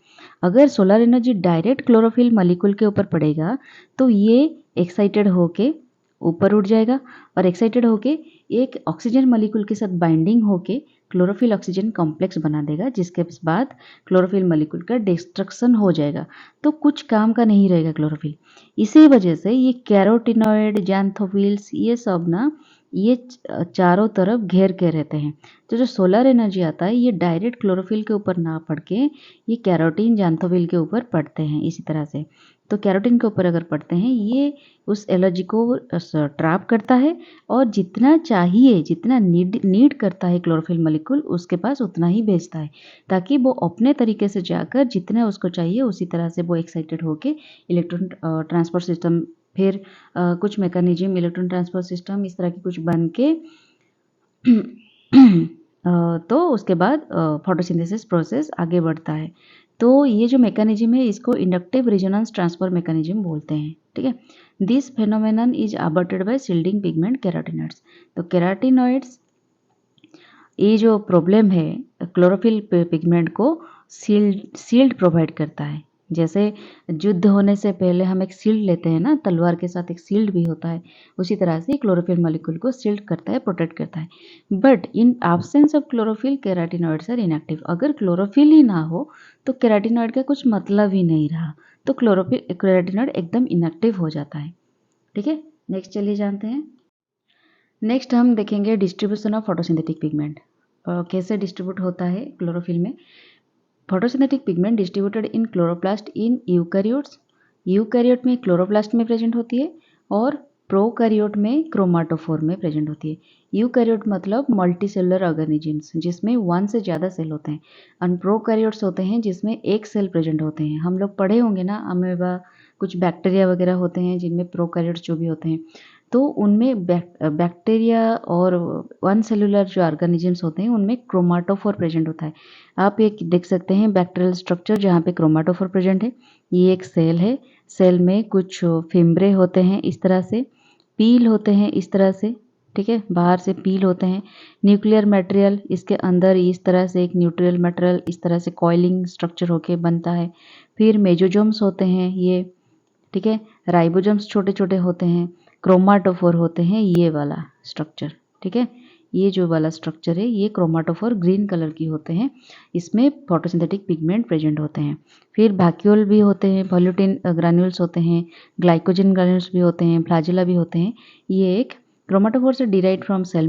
अगर solar energy direct chlorophyll molecule के ऊपर पड़ेगा तो ये एक्साइटेड होके ऊपर उठ जाएगा, और एक्साइटेड होके एक ऑक्सीजन मॉलिक्यूल के साथ बाइंडिंग होके क्लोरोफिल ऑक्सीजन कॉम्प्लेक्स बना देगा, जिसके बाद क्लोरोफिल मॉलिक्यूल का डिस्ट्रक्शन हो जाएगा, तो कुछ काम का नहीं रहेगा क्लोरोफिल। इसी वजह से ये कैरोटिनॉइड, ज़ैंथोफिल्स, ये सब ना ये चारों तरफ घेर के रहते हैं। तो जो सोलर एनर्जी आता है ये डायरेक्ट क्लोरोफिल के ऊपर ना पड़ के ये कैरोटीन, ज़ैंथोफिल के ऊपर पड़ते हैं। इसी तरह से तो कैरोटीन के ऊपर अगर पड़ते हैं ये उस एनर्जी को ट्रैप करता है, और जितना चाहिए, जितना नीड करता है क्लोरोफिल मॉलिक्यूल उसके पास उतना ही भेजता है, ताकि वो अपने तरीके से जाकर जितना उसको चाहिए उसी तरह से वो एक्साइटेड होके इलेक्ट्रॉन ट्रांसपोर्ट सिस्टम, फिर कुछ मैकेनिज्म इलेक्ट्रॉन ट्रांसपोर्ट सिस्टम इस तरह की कुछ बन के तो उसके बाद फोटोसिंथेसिस प्रोसेस आगे बढ़ता है। तो ये जो मैकेनिज्म है इसको इंडक्टिव रेजोनेंस ट्रांसफर मैकेनिज्म बोलते हैं, ठीक है। This phenomenon is aborted by shielding pigment carotenoids. तो कैरोटिनॉइड्स ये जो प्रॉब्लम है क्लोरोफिल पिगमेंट को सील्ड प्रोवाइड करता है। जैसे युद्ध होने से पहले हम एक शील्ड लेते हैं ना, तलवार के साथ एक शील्ड भी होता है, उसी तरह से क्लोरोफिल मॉलिक्यूल को शील्ड करता है, प्रोटेक्ट करता है। But in absence of chlorophyll carotenoids are inactive. अगर क्लोरोफिल ही ना हो तो केराटिनॉइड का कुछ मतलब ही नहीं रहा, तो क्लोरोफिल केराटिनॉइड एकदम इनएक्टिव हो जाता है, ठीक है। नेक्स्ट चलिए जानते हैं। नेक्स्ट हम देखेंगे डिस्ट्रीब्यूशन ऑफ फोटोसिंथेटिक पिगमेंट, कैसे डिस्ट्रीब्यूट होता है क्लोरोफिल में। Photosynthetic pigment distributed in chloroplast in eukaryotes. Eukaryote में क्लोरोप्लास्ट में प्रेजेंट होती है, और प्रोकैरियोट में क्रोमाटोफोर में प्रेजेंट होती है। यूकैरियोट मतलब मल्टी सेलुलर ऑर्गेनिजम्स जिसमें 1 से ज़्यादा सेल होते हैं। और प्रोकैरियोट्स होते हैं जिसमें एक सेल प्रेजेंट होते हैं। हम लोग पढ़े होंगे ना, अमीबा, कुछ बैक्टीरिया वगैरह होते हैं जिनमें प्रोकैरियोट्स जो भी होते हैं, तो उनमें बैक्टीरिया और 1 सेलुलर जो ऑर्गेनिजम्स होते हैं उनमें क्रोमाटोफोर प्रेजेंट होता है। आप ये देख सकते हैं बैक्टीरियल स्ट्रक्चर जहाँ पे क्रोमाटोफोर प्रेजेंट है। ये एक सेल है, सेल में कुछ फिम्ब्रे होते हैं इस तरह से, पील होते हैं इस तरह से, ठीक है, बाहर से पील होते हैं। न्यूक्लियर मटेरियल इसके अंदर इस तरह से, एक न्यूट्रियल मटेरियल इस तरह से कॉइलिंग स्ट्रक्चर होके बनता है। फिर मेजोजोम्स होते हैं ये, ठीक है, राइबोजोम्स छोटे छोटे होते हैं, क्रोमाटोफोर होते हैं ये वाला स्ट्रक्चर, ठीक है। ये जो वाला स्ट्रक्चर है ये क्रोमाटोफोर ग्रीन कलर की होते हैं, इसमें फोटोसिंथेटिक पिगमेंट प्रेजेंट होते हैं। फिर वैक्यूल भी होते हैं, पॉल्यूटिन ग्रैन्यूल्स होते हैं, ग्लाइकोजन ग्रैन्यूल्स भी होते हैं, फ्लैजेला भी होते हैं। ये एक क्रोमाटोफोर से डिराइव फ्रॉम सेल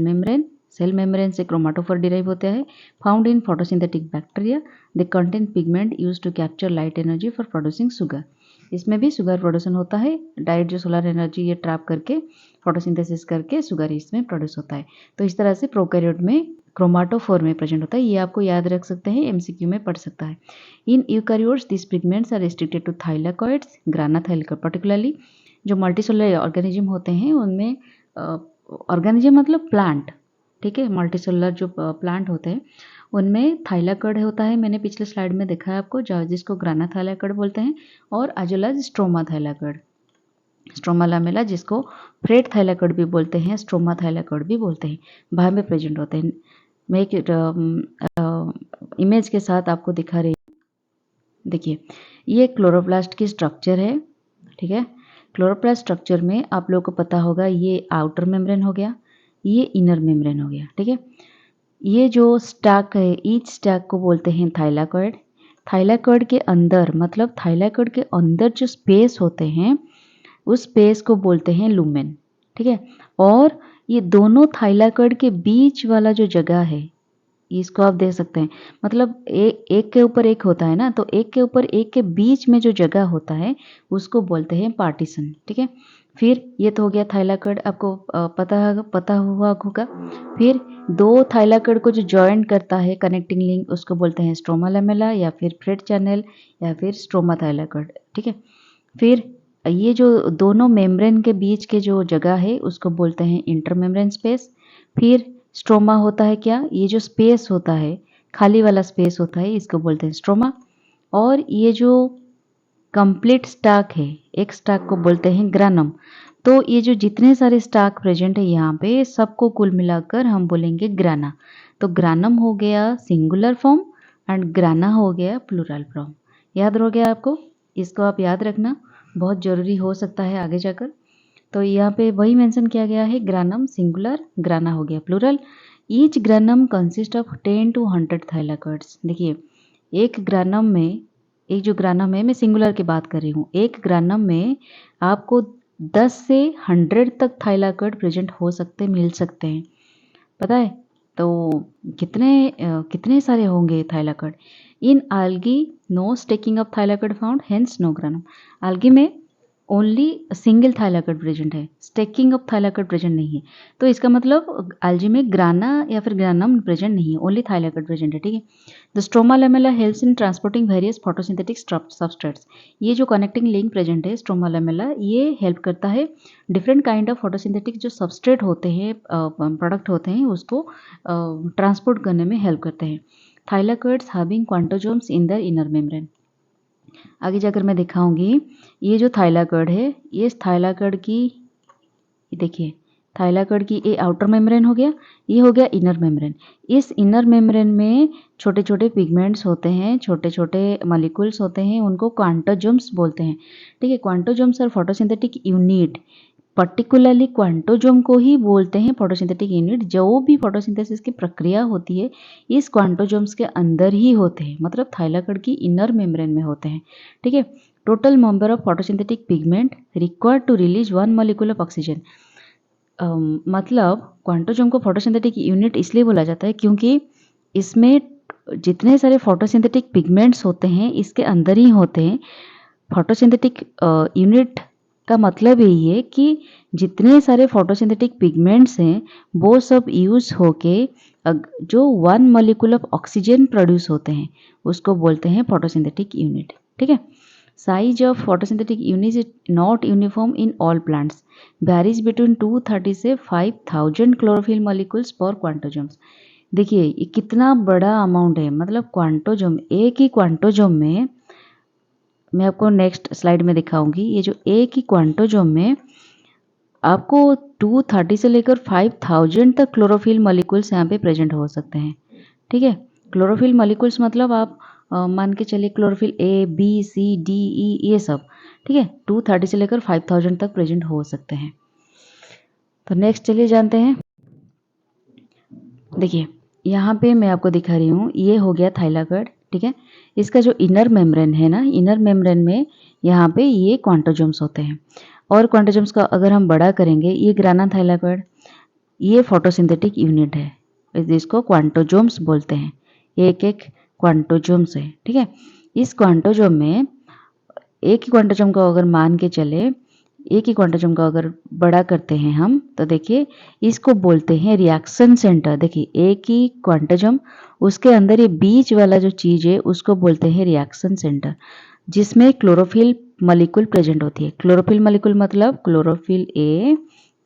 मेम्ब्रेन से क्रोमाटोफोर डिराइव होता है। Found in photosynthetic bacteria, they contain pigment used to capture light energy for producing sugar. इसमें भी शुगर प्रोडक्शन होता है, डायरेक्ट जो सोलर एनर्जी ये ट्रैप करके फोटोसिंथेसिस करके शुगर इसमें प्रोड्यूस होता है। तो इस तरह से प्रोकैरियोट में क्रोमाटोफोर में प्रेजेंट होता है। ये आपको याद रख सकते हैं, एमसीक्यू में पढ़ सकता है। In eukaryotes this pigments are restricted to thylakoids, grana thylakoid particularly. जो मल्टीसेलुलर ऑर्गेनिज्म होते हैं उनमें ऑर्गेनिज्म मतलब प्लांट, ठीक है, मल्टीसेलुलर जो प्लांट होते हैं उनमें थाइलाकॉइड होता है। मैंने पिछले स्लाइड में देखा है आपको, जिसको ग्राना थाइलाकॉइड बोलते हैं, और as stroma thylakoid, stroma lamella जिसको फ्रेट थाइलाकॉइड भी बोलते हैं, स्ट्रोमा थाइलाकॉइड भी बोलते हैं, बाहर में प्रेजेंट होते हैं। मैं एक इमेज के साथ आपको दिखा रही हूँ। देखिए ये क्लोरोप्लास्ट की स्ट्रक्चर है, ठीक है। क्लोरोप्लास्ट स्ट्रक्चर में आप लोगों को पता होगा ये आउटर मेम्ब्रेन हो गया, ये इनर मेम्ब्रेन हो गया, ठीक है। ये जो स्टैक है, ईच स्टैक को बोलते हैं थाइलाकॉइड। थाइलाकॉइड के अंदर मतलब थाइलाकॉइड के अंदर जो स्पेस होते हैं उस स्पेस को बोलते हैं लुमेन, ठीक है। और ये दोनों थाइलाकॉइड के बीच वाला जो जगह है इसको आप देख सकते हैं, मतलब एक के ऊपर एक होता है ना, तो एक के ऊपर एक के बीच में जो जगह होता है उसको बोलते हैं पार्टीशन, ठीक है। फिर ये तो हो गया थाइलाकॉइड, आपको पता हुआ होगा। फिर दो थाइलाकॉइड को जो जॉइन करता है, कनेक्टिंग लिंक, उसको बोलते हैं स्ट्रोमा लैमेला या फिर फ्रेट चैनल या फिर स्ट्रोमा थाइलाकॉइड, ठीक है। फिर ये जो दोनों मेम्ब्रेन के बीच के जो जगह है उसको बोलते हैं इंटरमेम्ब्रेन स्पेस। फिर स्ट्रोमा होता है क्या, ये जो स्पेस होता है, खाली वाला स्पेस होता है, इसको बोलते हैं स्ट्रोमा। और ये जो कंप्लीट स्टाक है, एक स्टाक को बोलते हैं ग्रानम। तो ये जो जितने सारे स्टाक प्रेजेंट है यहाँ पे सबको कुल मिलाकर हम बोलेंगे ग्राना। तो ग्रानम हो गया सिंगुलर फॉर्म एंड ग्राना हो गया प्लूरल फॉर्म। याद रह गया आपको, इसको आप याद रखना, बहुत ज़रूरी हो सकता है आगे जाकर। तो यहाँ पे वही मेंशन किया गया है, ग्रानम सिंगुलर, ग्राना हो गया plural. Each granum consist of 10 to 100 thylakoids. देखिए एक ग्रानम में, एक जो ग्रानम है, मैं सिंगुलर की बात कर रही हूँ, एक ग्रानम में आपको 10 से 100 तक थाइलाकॉइड प्रेजेंट हो सकते, मिल सकते हैं, पता है। तो कितने सारे होंगे thylakoid. In algae no stacking of thylakoid found, hence no granum. algae में ओनली सिंगल थाइलाकॉइड प्रेजेंट है, स्टेकिंग ऑफ थाइलाकॉइड प्रेजेंट नहीं है। तो इसका मतलब algae में ग्राना या फिर ग्रानम प्रेजेंट नहीं है, ओनली थाइलाकॉइड प्रेजेंट है, ठीक है। The stroma lamella helps in transporting various photosynthetic substrates. ये जो कनेक्टिंग लिंक प्रेजेंट है स्ट्रोमा लैमेला, ये हेल्प करता है डिफरेंट काइंड ऑफ फोटोसिंथेटिक जो सबस्ट्रेट होते हैं, प्रोडक्ट होते हैं, उसको ट्रांसपोर्ट करने में हेल्प करते हैं। Thylakoids having quantosomes in the inner membrane. आगे जाकर मैं दिखाऊंगी ये जो थाइलाकॉइड है, ये थाइलाकॉइड की, देखिए थाइलाकॉइड की ये आउटर मेम्ब्रेन हो गया, ये हो गया इनर मेम्ब्रेन। इस इनर मेम्ब्रेन में छोटे छोटे पिगमेंट्स होते हैं, छोटे छोटे मॉलिक्यूल्स होते हैं, उनको क्वांटोजोम्स बोलते हैं, ठीक है। क्वांटोजोम्स और फोटोसिंथेटिक यूनिट, पर्टिकुलरली क्वांटोजोम को ही बोलते हैं फोटोसिंथेटिक यूनिट। जो भी फोटोसिंथेसिस की प्रक्रिया होती है इस क्वांटोजोम्स के अंदर ही होते हैं, मतलब थाइलाकॉइड की इनर मेम्ब्रेन में होते हैं, ठीक है। Total number of photosynthetic pigment required to release 1 molecule of oxygen. मतलब क्वांटोजोम को फोटोसिंथेटिक यूनिट इसलिए बोला जाता है क्योंकि इसमें जितने सारे फोटोसिंथेटिक पिगमेंट्स होते हैं इसके अंदर ही होते हैं। फोटोसिंथेटिक यूनिट का मतलब यही है कि जितने सारे फोटोसिंथेटिक पिगमेंट्स हैं वो सब यूज होके जो one molecule of oxygen produce होते हैं उसको बोलते हैं फोटोसिंथेटिक यूनिट। ठीक है। Size of photosynthetic unit is not uniform in all plants, varies between 230 से 5000 क्लोरोफिल मॉलिक्यूल्स पर क्वांटोजम्स। देखिए ये कितना बड़ा अमाउंट है, मतलब क्वांटोजम, एक ही क्वांटोजम में, मैं आपको नेक्स्ट स्लाइड में दिखाऊंगी, ये जो एक ही क्वांटोजोम में आपको 230 से लेकर 5000 तक क्लोरोफिल मॉलिक्यूल्स यहाँ पे प्रेजेंट हो सकते हैं। ठीक है। क्लोरोफिल मॉलिक्यूल्स मतलब आप मान के चलिए chlorophyll A B C D E ये सब। ठीक है। 230 से लेकर 5000 तक प्रेजेंट हो सकते हैं। तो नेक्स्ट चलिए जानते हैं। देखिए यहाँ पे मैं आपको दिखा रही हूँ, ये हो गया थाइलाकॉइड। ठीक है। इसका जो इनर मेम्ब्रेन है ना, इनर मेम्ब्रेन में यहाँ पे ये क्वांटोजोम्स होते हैं। और क्वांटोजोम्स का अगर हम बड़ा करेंगे, ये ग्राना थाइलाकॉइड, ये फोटोसिंथेटिक यूनिट है, जिसको क्वांटोजोम्स बोलते हैं। ये एक एक क्वांटोजोम्स है। ठीक है। इस क्वांटोजोम में एक ही क्वांटोजोम को अगर मान के चले, एक ही क्वांटोजोम को अगर बड़ा करते हैं हम, तो देखिए इसको बोलते हैं रिएक्शन सेंटर। देखिए एक ही क्वांटोजोम, उसके अंदर ये बीच वाला जो चीज है उसको बोलते हैं रिएक्शन सेंटर, जिसमें क्लोरोफिल मॉलिक्यूल प्रेजेंट होती है। क्लोरोफिल मॉलिक्यूल मतलब क्लोरोफिल ए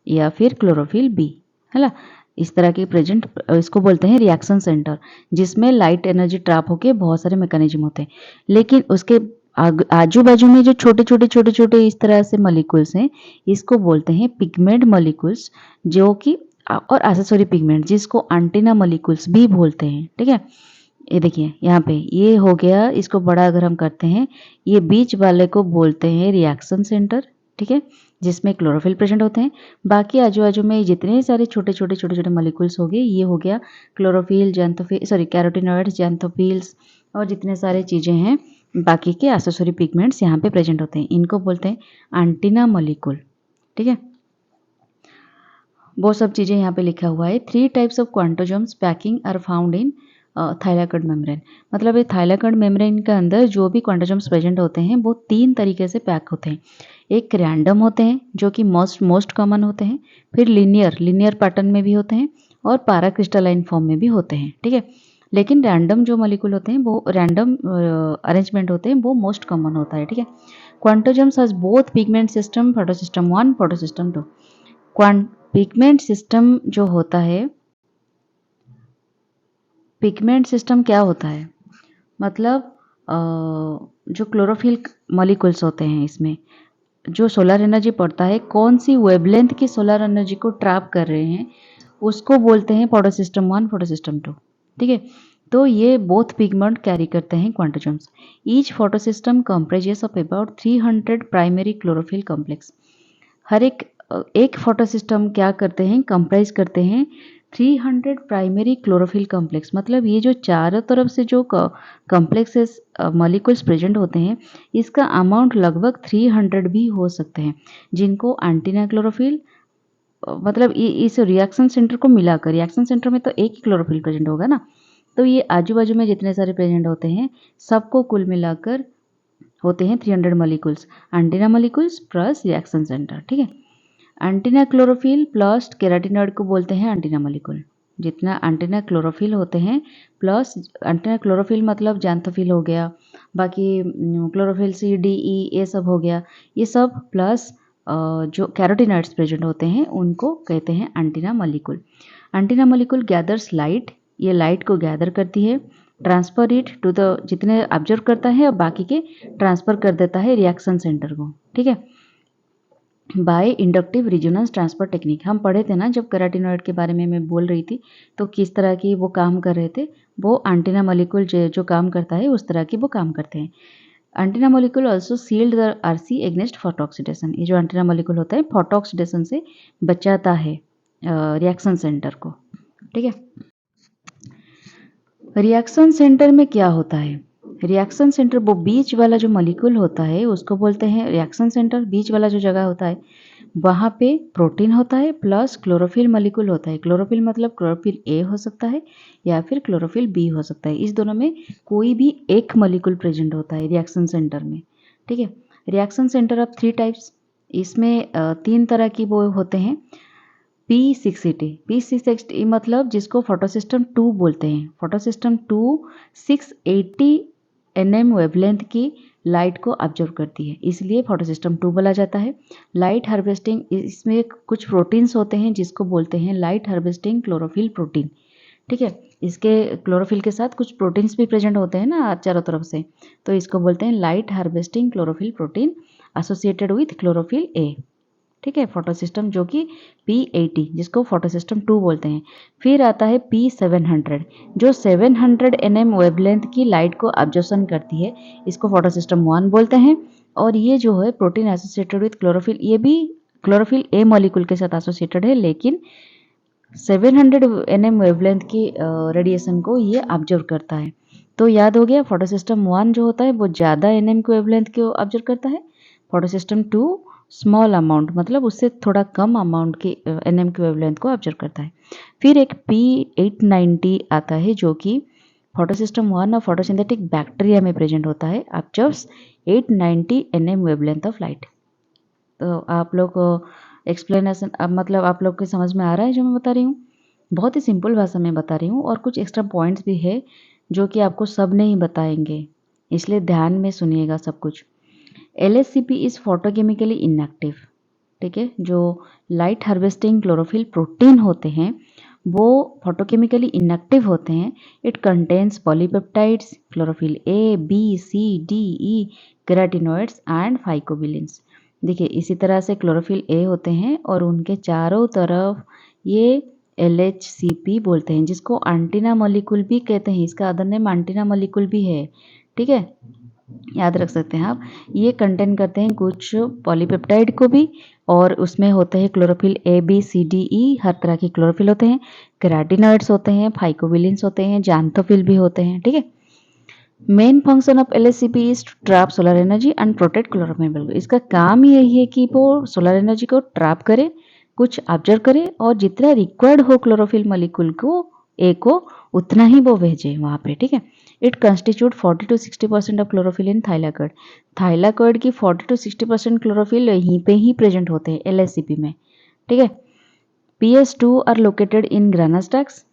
या फिर क्लोरोफिल बी, है ना, इस तरह के प्रेजेंट, इसको बोलते हैं रिएक्शन सेंटर, जिसमें लाइट एनर्जी ट्रैप होके बहुत सारे मैकेनिज्म होते हैं। लेकिन उसके आजू बाजू में जो छोटे छोटे छोटे छोटे इस तरह से मॉलिक्यूल्स हैं, इसको बोलते हैं पिगमेंट मॉलिक्यूल्स, जो कि और एक्सेसरी पिगमेंट, जिसको एंटीना मॉलिक्यूल्स भी बोलते हैं। ठीक है। ये देखिए यहाँ पे ये हो गया, इसको बड़ा अगर हम करते हैं, ये बीच वाले को बोलते हैं रिएक्शन सेंटर। ठीक है। जिसमें क्लोरोफिल प्रेजेंट होते हैं। बाकी आजू बाजू में जितने सारे छोटे छोटे छोटे छोटे मॉलिक्यूल्स हो गए, ये हो गया क्लोरोफिल, जैंथोफिल, सॉरी कैरोटिनॉइड्स, जैंथोफिल्स और जितने सारे चीज़ें हैं बाकी के एक्सेसरी पिगमेंट्स यहाँ पे प्रेजेंट होते हैं, इनको बोलते हैं एंटीना मॉलिक्यूल। ठीक है। वो सब चीज़ें यहाँ पे लिखा हुआ है। 3 types of quantosomes packing are found in thylakoid membrane. मतलब ये थाइलाकॉइड मेम्ब्रेन के अंदर जो भी क्वांटोजम्स प्रेजेंट होते हैं वो 3 तरीके से पैक होते हैं। एक रैंडम होते हैं जो कि मोस्ट कॉमन होते हैं, फिर लीनियर पैटर्न में भी होते हैं, और पैराक्रिस्टलाइन फॉर्म में भी होते हैं। ठीक है। लेकिन रैंडम जो मॉलिक्यूल होते हैं, वो रैंडम अरेंजमेंट होते हैं, वो मोस्ट कॉमन होता है। ठीक है। Quantosomes has both pigment system, photosystem 1, photosystem 2। Pigment system जो होता है, पिगमेंट सिस्टम क्या होता है, मतलब जो क्लोरोफिल मॉलिक्यूल्स होते हैं, इसमें जो सोलर एनर्जी पड़ता है, कौन सी वेवलेंथ की सोलर एनर्जी को ट्रैप कर रहे हैं, उसको बोलते हैं फोटोसिस्टम 1, फोटोसिस्टम 2। ठीक है। तो ये बोथ पिगमेंट कैरी करते हैं quantosomes. Each photosystem comprises of about 300 primary chlorophyll complex. हर एक फोटोसिस्टम क्या करते हैं, कंप्राइज करते हैं 300 प्राइमरी क्लोरोफिल कॉम्प्लेक्स। मतलब ये जो चारों तरफ से जो कॉम्प्लेक्सेस मॉलिक्यूल्स प्रेजेंट होते हैं, इसका अमाउंट लगभग 300 भी हो सकते हैं, जिनको एंटीना क्लोरोफिल, मतलब इस रिएक्शन सेंटर को मिलाकर, रिएक्शन सेंटर में तो एक ही क्लोरोफिल प्रेजेंट होगा ना, तो ये आजू बाजू में जितने सारे प्रेजेंट होते हैं सबको कुल मिलाकर होते हैं 300 molecules, antenna molecules plus reaction centre. ठीक है। एंटीना क्लोरोफिल प्लस केराटिनॉइड को बोलते हैं एंटीना मॉलिक्यूल। जितना एंटीना क्लोरोफिल होते हैं प्लस एंटीना क्लोरोफिल मतलब जैंथोफिल हो गया, बाकी क्लोरोफिल सी डी ई ये सब हो गया, ये सब प्लस जो कैरोटिनॉइड्स प्रेजेंट होते हैं उनको कहते हैं antenna molecule. Antenna molecule gathers light, ये लाइट को गैदर करती है, ट्रांसफर इट टू द, जितने ऑब्जर्व करता है और बाकी के ट्रांसफर कर देता है रिएक्शन सेंटर को। ठीक है। By inductive resonance transfer technique, हम पढ़े थे ना जब कैरोटिनॉइड के बारे में मैं बोल रही थी, तो किस तरह की वो काम कर रहे थे, वो एंटीना मॉलिक्यूल जो काम करता है उस तरह की वो काम करते हैं। Antenna molecule also shield the RC against photooxidation. ये जो एंटीना मॉलिक्यूल होता है फोटोऑक्सीडेशन से बचाता है रिएक्शन सेंटर को। ठीक है। रिएक्शन सेंटर में क्या होता है, रिएक्शन सेंटर वो बीच वाला जो मॉलिक्यूल होता है उसको बोलते हैं रिएक्शन सेंटर। बीच वाला जो जगह होता है वहाँ पे प्रोटीन होता है प्लस क्लोरोफिल मॉलिक्यूल होता है। क्लोरोफिल मतलब क्लोरोफिल ए हो सकता है या फिर क्लोरोफिल बी हो सकता है, इस दोनों में कोई भी एक मॉलिक्यूल प्रेजेंट होता है रिएक्शन सेंटर में। ठीक है। रिएक्शन सेंटर ऑफ 3 टाइप्स, इसमें 3 तरह की वो होते हैं। P680 मतलब जिसको फोटो सिस्टम 2 बोलते हैं। फोटो सिस्टम 2 680 nm वेवलेंथ की लाइट को ऑब्जर्व करती है, इसलिए फोटो सिस्टम 2 बोला जाता है। लाइट हार्वेस्टिंग, इसमें कुछ प्रोटीन्स होते हैं जिसको बोलते हैं लाइट हार्वेस्टिंग क्लोरोफिल प्रोटीन। ठीक है, इसके क्लोरोफिल के साथ कुछ प्रोटीन्स भी प्रेजेंट होते हैं ना चारों तरफ से, तो इसको बोलते हैं light harvesting chlorophyll protein associated with chlorophyll A. ठीक है, फोटो सिस्टम जो कि P80 जिसको फोटो सिस्टम 2 बोलते हैं। फिर आता है P700 जो 700 nm वेवलेंथ की लाइट को ऑब्जर्वेशन करती है, इसको फोटो सिस्टम 1 बोलते हैं। और ये जो है प्रोटीन एसोसिएटेड विथ क्लोरोफिल, ये भी क्लोरोफिल ए मॉलिक्यूल के साथ एसोसिएटेड है, लेकिन 700 nm वेवलेंथ की रेडिएशन को ये ऑब्जर्व करता है। तो याद हो गया, फोटो सिस्टम 1 जो होता है वो ज़्यादा nm की वेवलेंथ को ऑब्जर्व करता है। फोटो सिस्टम 2 स्मॉल अमाउंट, मतलब उससे थोड़ा कम अमाउंट की nm की वेवलेंथ को ऑब्जर्व करता है। फिर एक P890 आता है जो कि फोटो सिस्टम 1 और फोटोसिंथेटिक बैक्टीरिया में प्रेजेंट होता है, observes 890 nm wavelength of light. तो आप लोग एक्सप्लेनेशन, अब मतलब आप लोग के समझ में आ रहा है जो मैं बता रही हूँ? बहुत ही सिंपल भाषा में बता रही हूँ, और कुछ एक्स्ट्रा पॉइंट्स भी है जो कि आपको सब नहीं बताएंगे, इसलिए ध्यान में सुनिएगा सब कुछ। LSCP is photochemically inactive. ठीक है, जो लाइट हार्वेस्टिंग क्लोरोफिल प्रोटीन होते हैं वो फोटोकेमिकली इनएक्टिव होते हैं। It contains polypeptides, chlorophyll A, B, C, D, E, carotenoids and phycobilins. देखिए, इसी तरह से क्लोरोफिल ए होते हैं और उनके चारों तरफ ये LHCP बोलते हैं, जिसको एंटीना मॉलिक्यूल भी कहते हैं। इसका अदर नेम एंटीना मॉलिक्यूल भी है। ठीक है, याद रख सकते हैं आप। ये कंटेन करते हैं कुछ पॉलीपेप्टाइड को भी, और उसमें होते हैं chlorophyll A, B, C, D, ई, हर तरह के क्लोरोफिल होते हैं, केराटिनॉइड्स होते हैं, फाइकोबिलिन्स होते हैं, जांथोफिल भी होते हैं। ठीक है, main function of LSCP is to trap solar energy and protect chlorophyll. इसका काम यही है कि वो सोलर एनर्जी को ट्रैप करे, कुछ ऑब्जर्व करे, और जितना रिक्वायर्ड हो क्लोरोफिल मॉलिक्यूल को ए को उतना ही वो भेजे वहाँ पे। ठीक है, it constitute 40 to 60% of chlorophyll in thylakoid. Thylakoid की 40 to 60% क्लोरोफिल यहीं पे ही प्रेजेंट होते हैं LSCP में। ठीक है, PS2 are located in ग्रानास्टैक्स।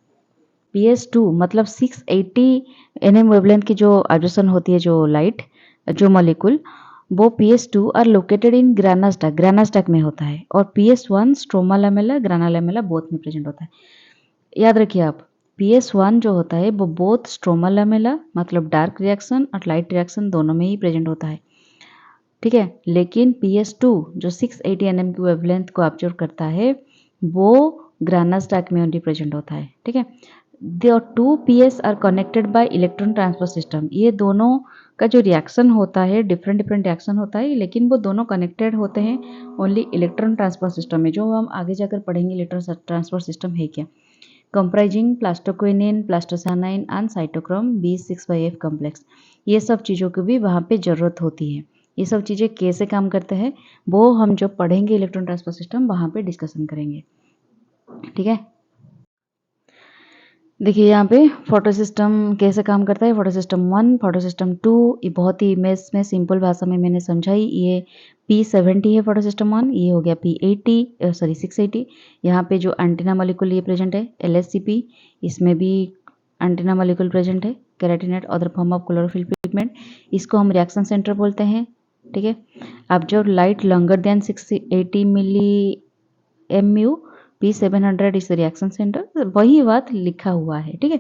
PS2 मतलब 680 nm वेवलेंथ की जो ऑब्जर्वेशन होती है, जो लाइट, जो मॉलिक्यूल, वो PS2 आर लोकेटेड इन ग्रानास्टैक में होता है। और PS1 stroma lamella, ग्राना lamella both में प्रेजेंट होता है। याद रखिए आप, PS1 जो होता है वो बोथ स्ट्रोमा लैमेला मतलब डार्क रिएक्शन और लाइट रिएक्शन दोनों में ही प्रेजेंट होता है। ठीक है, लेकिन PS2 जो 680 nm की वेवलेंथ को ऑब्जर्व करता है वो ग्रानास्टैक में ओनली प्रेजेंट होता है। ठीक है, the 2 PS are connected by electron transfer system. ये दोनों का जो रिएक्शन होता है, डिफरेंट डिफरेंट रिएक्शन होता है, लेकिन वो दोनों कनेक्टेड होते हैं ओनली इलेक्ट्रॉन ट्रांसफर सिस्टम में, जो हम आगे जाकर पढ़ेंगे इलेक्ट्रॉन ट्रांसफर सिस्टम है क्या। Comprising plastoquinone, plastocyanin and cytochrome B6/F complex. ये सब चीज़ों की भी वहाँ पे ज़रूरत होती है। ये सब चीज़ें कैसे काम करते हैं वो हम जो पढ़ेंगे इलेक्ट्रॉन ट्रांसफर सिस्टम, वहाँ पे डिस्कशन करेंगे। ठीक है, देखिए यहाँ पे फोटो सिस्टम कैसे काम करता है। फोटो सिस्टम 1, फोटो सिस्टम 2, ये बहुत ही इमेज में सिंपल भाषा में मैंने समझाई। ये P70 है फोटो सिस्टम 1, ये हो गया P80 सॉरी 680। यहाँ पे जो एंटीना मॉलिक्यूल ये प्रेजेंट है LSCP, इसमें भी एंटीना मॉलिक्यूल प्रेजेंट है, carotenoid other form of chlorophyll pigment. इसको हम रिएक्शन सेंटर बोलते हैं। ठीक है, अब जो light longer than 680 milli MU, P700 is reaction center, वही बात लिखा हुआ है। ठीक है,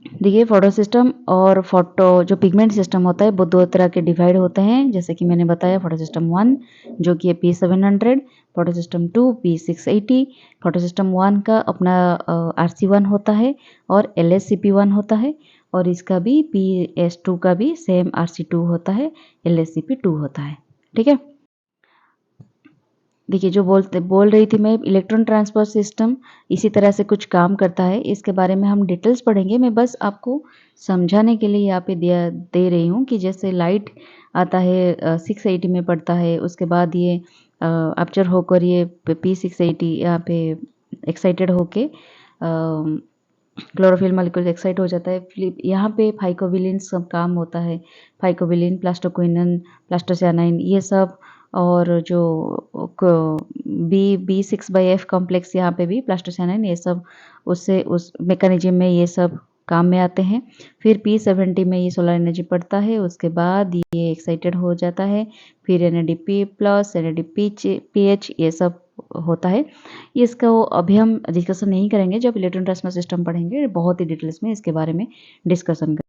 देखिए फोटो सिस्टम और फोटो जो पिगमेंट सिस्टम होता है वो दो तरह के डिवाइड होते हैं, जैसे कि मैंने बताया। फोटो सिस्टम 1 जो कि है P700, photo system 2 P680। Photo system 1 का अपना RC1 होता है और LSCP1 होता है, और इसका भी PS2 का भी सेम RC2 होता है, LSCP2 होता है। ठीक है, देखिए जो बोल रही थी मैं, इलेक्ट्रॉन ट्रांसफर सिस्टम इसी तरह से कुछ काम करता है। इसके बारे में हम डिटेल्स पढ़ेंगे, मैं बस आपको समझाने के लिए यहाँ पे दे रही हूँ कि जैसे लाइट आता है 680 में पड़ता है, उसके बाद ये अपचर होकर ये P680 यहाँ पे एक्साइटेड होके क्लोरोफिल मॉलिक्यूल एक्साइट हो जाता है। फिर यहाँ पे फाइकोबिलिन सब काम होता है, फाइकोबिलिन, प्लास्टोक्विनन, प्लास्टोसाइनाइन ये सब, और जो B6/F कॉम्प्लेक्स यहाँ पे भी प्लास्टोसाइनाइन ये सब उससे उस मैकेनिज्म में ये सब काम में आते हैं। फिर P70 में ये सोलर एनर्जी पड़ता है, उसके बाद ये एक्साइटेड हो जाता है, फिर NADP+ NADPH ये सब होता है। इसका अभी हम डिस्कशन नहीं करेंगे, जब इलेक्ट्रॉन ट्रांसफर सिस्टम पढ़ेंगे बहुत ही डिटेल्स में इसके बारे में डिस्कशन करेंगे।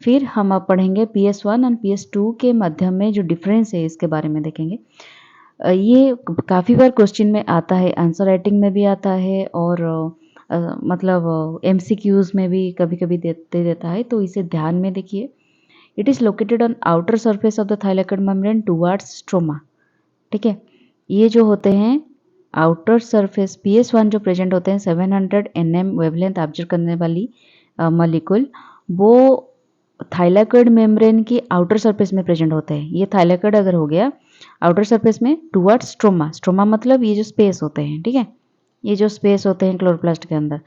फिर हम अब पढ़ेंगे PS1 और PS2 के माध्यम में जो डिफरेंस है इसके बारे में देखेंगे। ये काफ़ी बार क्वेश्चन में आता है, आंसर राइटिंग में भी आता है, और मतलब MCQs में भी कभी कभी देता है, तो इसे ध्यान में देखिए। It is located on outer surface of the thylakoid membrane towards stroma. ठीक है, ये जो होते हैं आउटर सरफेस PS1 जो प्रेजेंट होते हैं 700 nm वेवलेंथ ऑब्जर्व करने वाली मॉलिक्यूल, वो थाइलाकोइड मेम्ब्रेन की आउटर सरफेस में प्रेजेंट होते हैं। ये थाइलाकोइड अगर हो गया आउटर सरफेस में टुवर्ड्स स्ट्रोमा, स्ट्रोमा मतलब ये जो स्पेस होते हैं, ठीक है, ये जो स्पेस होते हैं क्लोरोप्लास्ट के अंदर,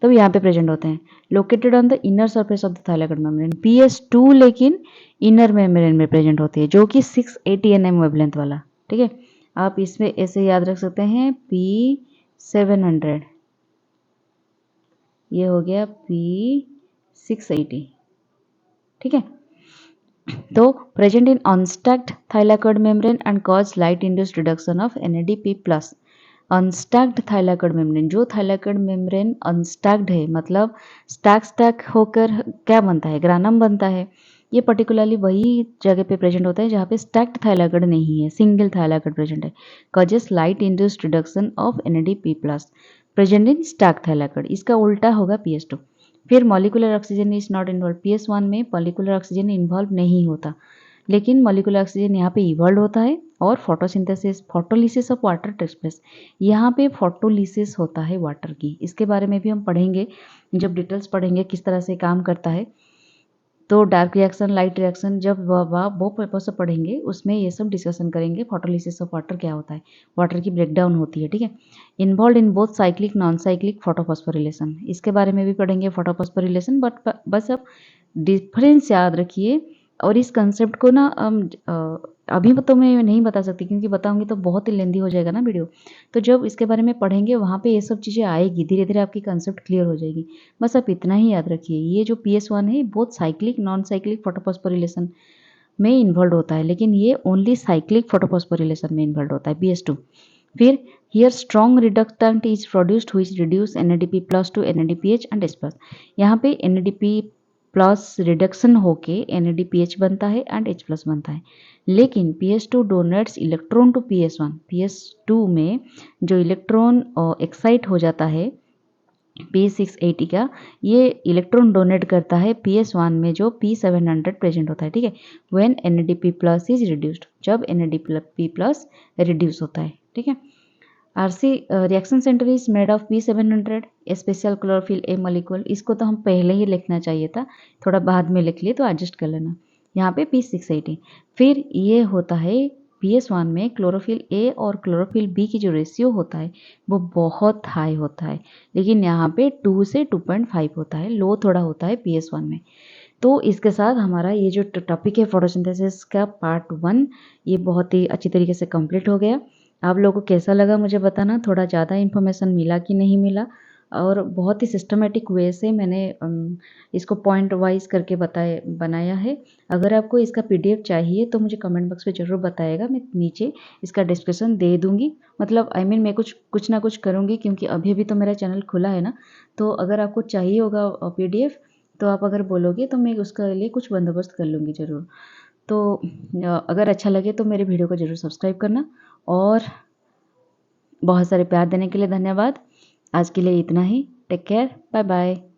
तो यहाँ पे प्रेजेंट होते हैं। Located on the inner surface of the thylakoid membrane. PS2 लेकिन इनर मेम्ब्रेन में प्रेजेंट होती है, जो कि 680 nm वेवलेंथ वाला। ठीक है, आप इसमें ऐसे याद रख सकते हैं P700, ये हो गया P680। ठीक है, तो present in unstacked thylakoid membrane and cause light induced reduction of NADP+। Unstacked thylakoid membrane, जो थाइलाकोइड मेम्ब्रेन अनस्टैक्ड है, मतलब स्टैक होकर क्या बनता है, ग्रानम बनता है। ये पर्टिकुलरली वही जगह पे प्रेजेंट होता है जहाँ पे स्टैक्ड थाइलाकोइड नहीं है, सिंगल थाइलाकोइड प्रेजेंट है। Causes light induced reduction of NADP+ present in stacked thylakoid, इसका उल्टा होगा PS2। फिर molecular oxygen is not involve. PS1 में मॉलिकुलर ऑक्सीजन इन्वॉल्व नहीं होता, लेकिन मॉलिकुलर ऑक्सीजन यहाँ पे इवॉल्व होता है, और photosynthesis, photolysis of water takes place. यहाँ पे फोटोलिसिस होता है वाटर की, इसके बारे में भी हम पढ़ेंगे जब डिटेल्स पढ़ेंगे किस तरह से काम करता है। तो डार्क रिएक्शन, लाइट रिएक्शन, जब वो पर्पज से पढ़ेंगे उसमें ये सब डिस्कशन करेंगे। फोटोलिसिस ऑफ वाटर क्या होता है, वाटर की ब्रेकडाउन होती है। ठीक है, involve in both cyclic non cyclic photophosphorylation, इसके बारे में भी पढ़ेंगे फोटोफॉस्फोरिलेशन। बट बस अब डिफरेंस याद रखिए, और इस कंसेप्ट को ना अभी तो मैं नहीं बता सकती, क्योंकि बताऊंगी तो बहुत ही लेंदी हो जाएगा ना वीडियो। तो जब इसके बारे में पढ़ेंगे वहाँ पे ये सब चीज़ें आएगी, धीरे धीरे आपकी कंसेप्ट क्लियर हो जाएगी। बस आप इतना ही याद रखिए, ये जो PS1 है बहुत साइक्लिक नॉन साइक्लिक फोटोफॉस्फोरिलेशन में इन्वॉल्व होता है, लेकिन ये ओनली साइक्लिक फोटोफॉस्फोरिलेशन में इन्वॉल्व होता है, PS2। फिर here strong reductant is produced which reduce NADP+ to NADPH and H+। यहाँ पे NADP+ रिडक्शन होके NADPH बनता है एंड H+ बनता है, लेकिन PS2 donates electron to PS1। PS2 में जो इलेक्ट्रॉन एक्साइट हो जाता है P680 का, ये इलेक्ट्रॉन डोनेट करता है PS1 में जो P700 प्रेजेंट होता है। ठीक है, व्हेन NADP+ इज रिड्यूस्ड, जब NADP+ रिड्यूस होता है। ठीक है, RC reaction centre is made of P700 special chlorophyll A molecule. इसको तो हम पहले ही लिखना चाहिए था, थोड़ा बाद में लिख लिए तो एडजस्ट कर लेना। यहाँ पे P680। फिर ये होता है PS1 में क्लोरोफिल ए और क्लोरोफिल बी की जो रेशियो होता है वो बहुत हाई होता है, लेकिन यहाँ पे 2 से 2.5 होता है, लो थोड़ा होता है PS1 में। तो इसके साथ हमारा ये जो टॉपिक है फोटोसिंथेसिस का पार्ट 1, ये बहुत ही अच्छी तरीके से कंप्लीट हो गया। आप लोगों को कैसा लगा मुझे बताना, थोड़ा ज़्यादा इन्फॉर्मेशन मिला कि नहीं मिला, और बहुत ही सिस्टमेटिक वे से मैंने इसको पॉइंट वाइज करके बनाया है। अगर आपको इसका PDF चाहिए तो मुझे कमेंट बॉक्स में ज़रूर बताइएगा, मैं नीचे इसका डिस्क्रिप्शन दे दूँगी। मतलब मैं कुछ ना कुछ करूँगी, क्योंकि अभी भी तो मेरा चैनल खुला है ना, तो अगर आपको चाहिए होगा PDF तो आप अगर बोलोगे तो मैं उसके लिए कुछ बंदोबस्त कर लूँगी ज़रूर। तो अगर अच्छा लगे तो मेरे वीडियो को ज़रूर सब्सक्राइब करना, और बहुत सारे प्यार देने के लिए धन्यवाद। आज के लिए इतना ही। Take care, bye bye.